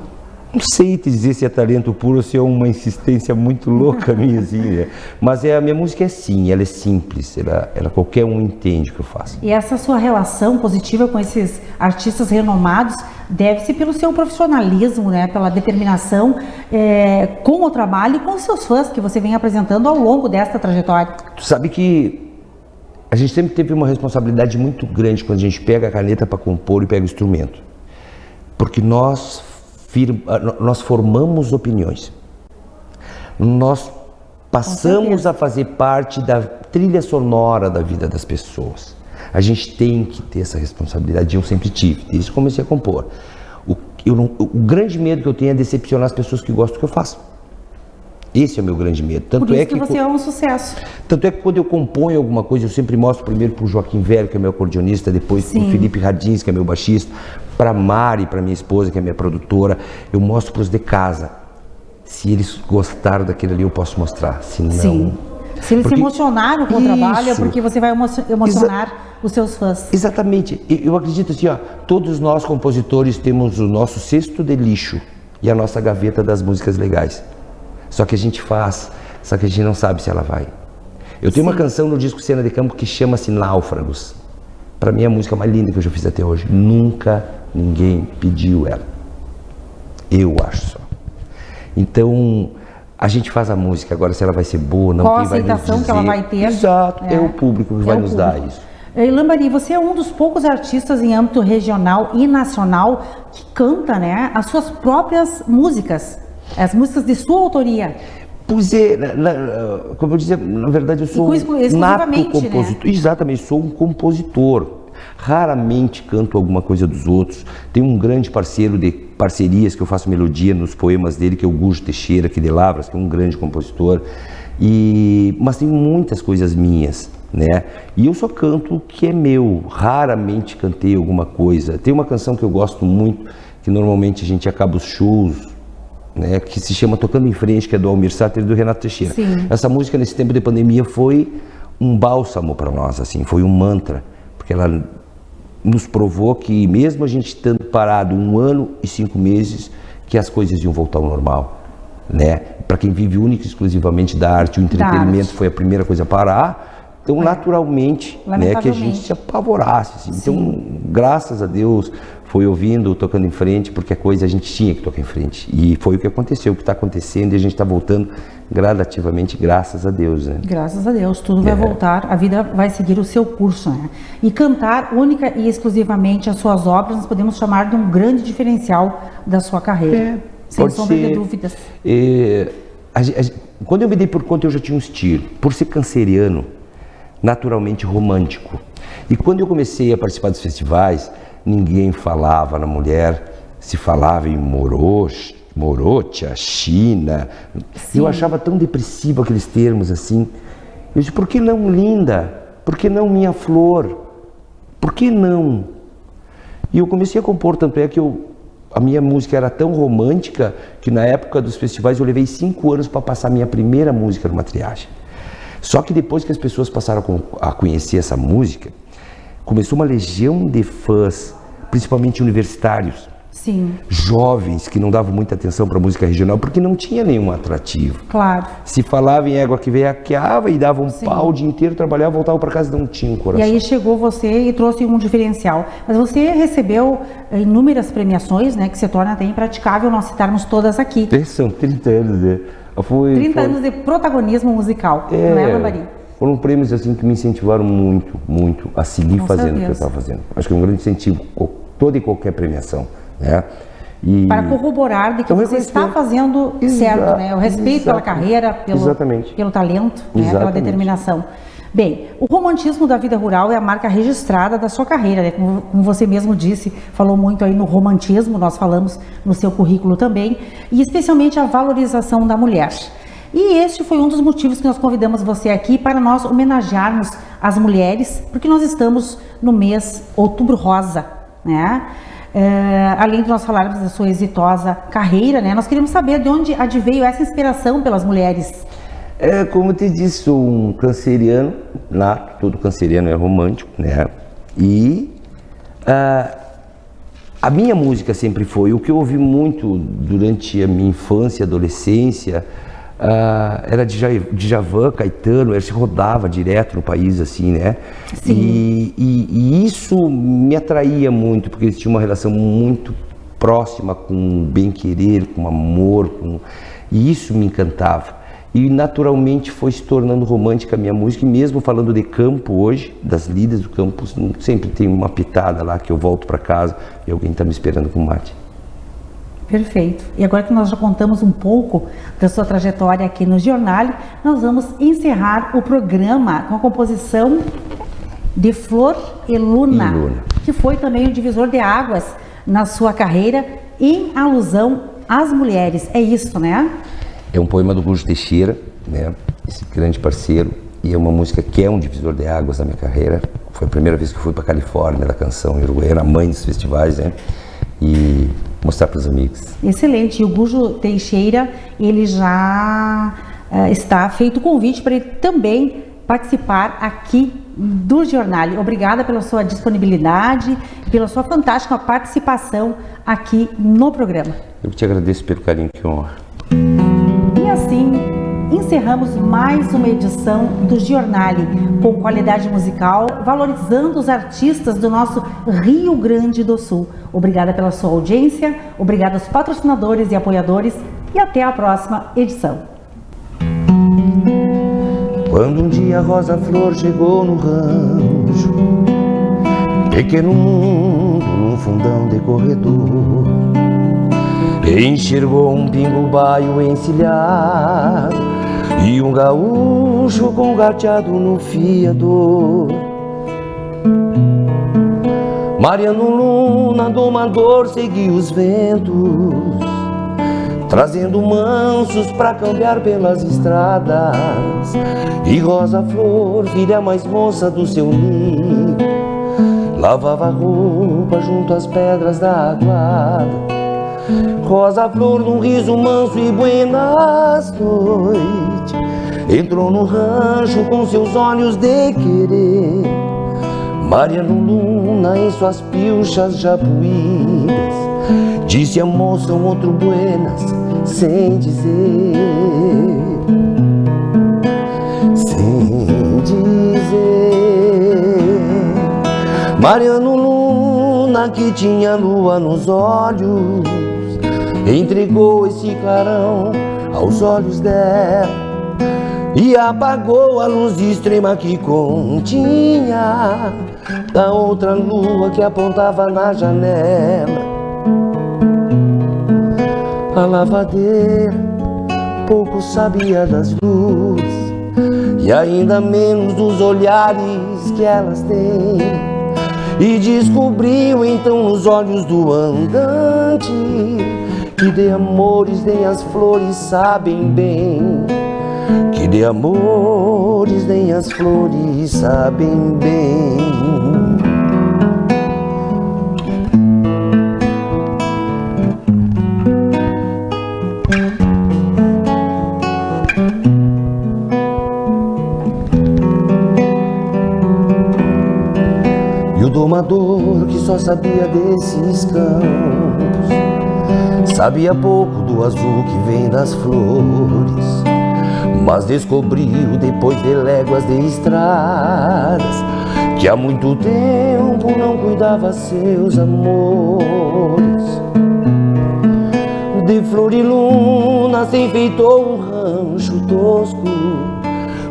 Não sei te dizer se é talento puro ou se é uma insistência muito louca minha, assim, né? Mas a minha música é assim, ela é simples, ela qualquer um entende o que eu faço. E essa sua relação positiva com esses artistas renomados deve-se pelo seu profissionalismo, né? Pela determinação com o trabalho e com os seus fãs que você vem apresentando ao longo desta trajetória. Tu sabe que a gente sempre teve uma responsabilidade muito grande quando a gente pega a caneta para compor e pega o instrumento. Porque nós formamos opiniões, nós passamos a fazer parte da trilha sonora da vida das pessoas. A gente tem que ter essa responsabilidade, eu sempre tive, desde que comecei a compor. O grande medo que eu tenho é decepcionar as pessoas que gostam do que eu faço. Esse é o meu grande medo. Tanto Por isso é que você é um sucesso. Tanto é que quando eu componho alguma coisa, eu sempre mostro primeiro para o Joaquim Velho, que é meu acordeonista, depois para o Felipe Radins, que é meu baixista, para a Mari, para minha esposa, que é minha produtora. Eu mostro para os de casa. Se eles gostaram daquele ali, eu posso mostrar. Se não... Sim. Se eles se emocionaram com o trabalho, é porque você vai emocionar os seus fãs. Exatamente. Eu acredito assim, ó, todos nós compositores temos o nosso cesto de lixo e a nossa gaveta das músicas legais. Só que a gente faz só que a gente não sabe se ela vai. Eu tenho uma canção no disco Cena de Campo que chama-se Náufragos. Para mim é a música mais linda que eu já fiz até hoje. Nunca ninguém pediu ela. Eu acho só. Então, a gente faz a música, agora se ela vai ser boa, não, quem vai nos dizer. Qual a aceitação que ela vai ter. Exato, é o público que vai nos dar isso. Lambari, você é um dos poucos artistas em âmbito regional e nacional que canta, né, as suas próprias músicas, as músicas de sua autoria. Pois é, como eu dizia, na verdade eu sou um nato compositor. Né? Exatamente, sou um compositor. Raramente canto alguma coisa dos outros. Tenho um grande parceiro de parcerias que eu faço melodia nos poemas dele, que é o Gujo Teixeira, aqui de Lavras, que é um grande compositor. Mas tem muitas coisas minhas, né? E eu só canto o que é meu. Raramente cantei alguma coisa. Tem uma canção que eu gosto muito, que normalmente a gente acaba os shows, né, que se chama Tocando em Frente, que é do Almir Sater e do Renato Teixeira. Sim. Essa música nesse tempo de pandemia foi um bálsamo para nós, assim, foi um mantra, porque ela nos provou que mesmo a gente estando parado 1 ano e 5 meses, que as coisas iam voltar ao normal, né? Para quem vive única e exclusivamente da arte, o entretenimento foi a primeira coisa a parar, então naturalmente, né, que a gente se apavorasse, assim. Então, graças a Deus, foi ouvindo, tocando em frente, porque a coisa a gente tinha que tocar em frente. E foi o que aconteceu, o que está acontecendo, e a gente está voltando gradativamente, graças a Deus. Né? Graças a Deus, tudo vai voltar, a vida vai seguir o seu curso. Né? E cantar única e exclusivamente as suas obras, nós podemos chamar de um grande diferencial da sua carreira. Sem sombra de dúvidas. Quando eu me dei por conta, eu já tinha um estilo. Por ser canceriano, naturalmente romântico. E quando eu comecei a participar dos festivais, ninguém falava na mulher, se falava em morocha, China. Sim. Eu achava tão depressivo aqueles termos assim. Eu disse, por que não linda? Por que não minha flor? Por que não? E eu comecei a compor, tanto é que a minha música era tão romântica que na época dos festivais eu levei 5 anos para passar minha primeira música numa triagem. Só que depois que as pessoas passaram a conhecer essa música, começou uma legião de fãs, principalmente universitários. Sim. Jovens que não davam muita atenção para a música regional porque não tinha nenhum atrativo. Claro. Se falava em égua que veiaqueava e dava um pau o dia inteiro, trabalhava, voltava para casa e não tinha um coração. E aí chegou você e trouxe um diferencial. Mas você recebeu inúmeras premiações, né, que se torna até impraticável nós citarmos todas aqui. São 30 anos, né? 30 anos de protagonismo musical, né, Lambari? Foram prêmios assim que me incentivaram muito, muito a seguir fazendo o que eu estava fazendo. Acho que é um grande incentivo, toda e qualquer premiação, né? Para corroborar de que você está fazendo certo, né? O respeito pela carreira, pelo talento, né? Pela determinação. Bem, o romantismo da vida rural é a marca registrada da sua carreira, né? Como você mesmo disse, falou muito aí no romantismo, nós falamos no seu currículo também, e especialmente a valorização da mulher. E este foi um dos motivos que nós convidamos você aqui para nós homenagearmos as mulheres, porque nós estamos no mês Outubro Rosa, né? Além de nós falarmos da sua exitosa carreira, né? Nós queremos saber de onde adveio essa inspiração pelas mulheres. Como eu te disse, sou um canceriano nato, todo canceriano é romântico, né? E a minha música sempre foi, o que eu ouvi muito durante a minha infância, adolescência, era Djavan, Caetano, se rodava direto no país, assim, né? Sim. E isso me atraía muito, porque eles tinham uma relação muito próxima com bem-querer, com amor, e isso me encantava. E naturalmente foi se tornando romântica a minha música, e mesmo falando de campo hoje, das lidas do campo, sempre tem uma pitada lá que eu volto para casa e alguém está me esperando com mate. Perfeito. E agora que nós já contamos um pouco da sua trajetória aqui no Jornal, nós vamos encerrar o programa com a composição de Flor e Luna, que foi também o divisor de águas na sua carreira, em alusão às mulheres. É isso, né? É um poema do Gujo Teixeira, né? Esse grande parceiro, e é uma música que é um divisor de águas na minha carreira. Foi a primeira vez que eu fui para a Califórnia da canção em Uruguaiana, a mãe dos festivais, né? E mostrar para os amigos. Excelente. E o Gujo Teixeira, ele já está feito o convite para ele também participar aqui do Jornal. Obrigada pela sua disponibilidade, pela sua fantástica participação aqui no programa. Eu te agradeço pelo carinho, que honra. E assim, encerramos encerramos mais uma edição do Giornale, com qualidade musical, valorizando os artistas do nosso Rio Grande do Sul. Obrigada pela sua audiência, obrigada aos patrocinadores e apoiadores e até a próxima edição. Quando um dia Rosa Flor chegou no rancho, pequeno mundo num fundão de corredor, enxergou um pingo-baio encilhado e um gaúcho com gateado no fiador. Mariano Luna, domador, seguiu os ventos, trazendo mansos pra campear pelas estradas. E Rosa Flor, filha mais moça do seu ninho, lavava roupa junto às pedras da aguada. Rosa Flor, num riso manso e buenas noites, entrou no rancho com seus olhos de querer. Mariano Luna, em suas pilchas japuídas, disse a moça um outro buenas, sem dizer, sem dizer. Mariano Luna, que tinha lua nos olhos, entregou esse clarão aos olhos dela e apagou a luz extrema que continha da outra lua que apontava na janela. A lavadeira pouco sabia das luzes e ainda menos dos olhares que elas têm, e descobriu então nos olhos do andante que de amores nem as flores sabem bem, que de amores nem as flores sabem bem. E o domador que só sabia desses campos sabia pouco do azul que vem das flores, mas descobriu depois de léguas de estradas que há muito tempo não cuidava seus amores. De Flor e Luna se enfeitou um rancho tosco,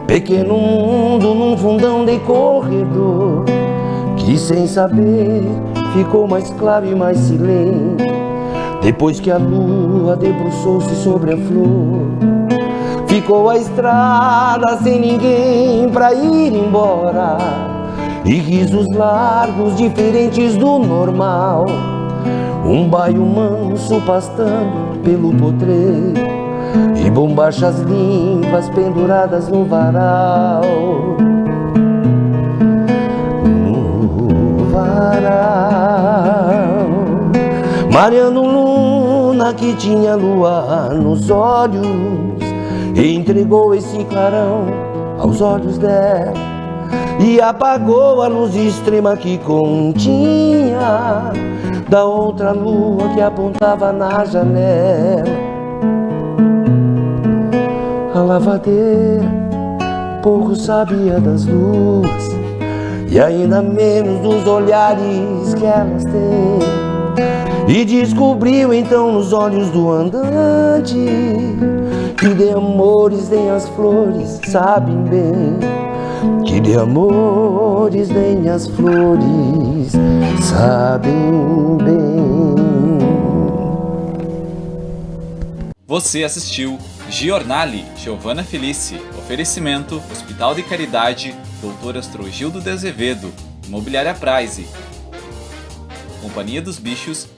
pequeno mundo num fundão de corredor, que sem saber ficou mais claro e mais silente depois que a lua debruçou-se sobre a flor. Ficou a estrada sem ninguém pra ir embora, e risos largos diferentes do normal, um baio manso pastando pelo potreiro e bombachas limpas penduradas no varal. No varal, Mariano Luna, que tinha lua nos olhos, entregou esse clarão aos olhos dela e apagou a luz extrema que continha da outra lua que apontava na janela. A lavadeira pouco sabia das luas e ainda menos dos olhares que elas têm, e descobriu então nos olhos do andante que de amores nem as flores sabem bem, que de amores nem as flores sabem bem. Você assistiu Giornale, Giovana Felice. Oferecimento, Hospital de Caridade, Dr. Astrogildo de Azevedo, Imobiliária Prize, Companhia dos Bichos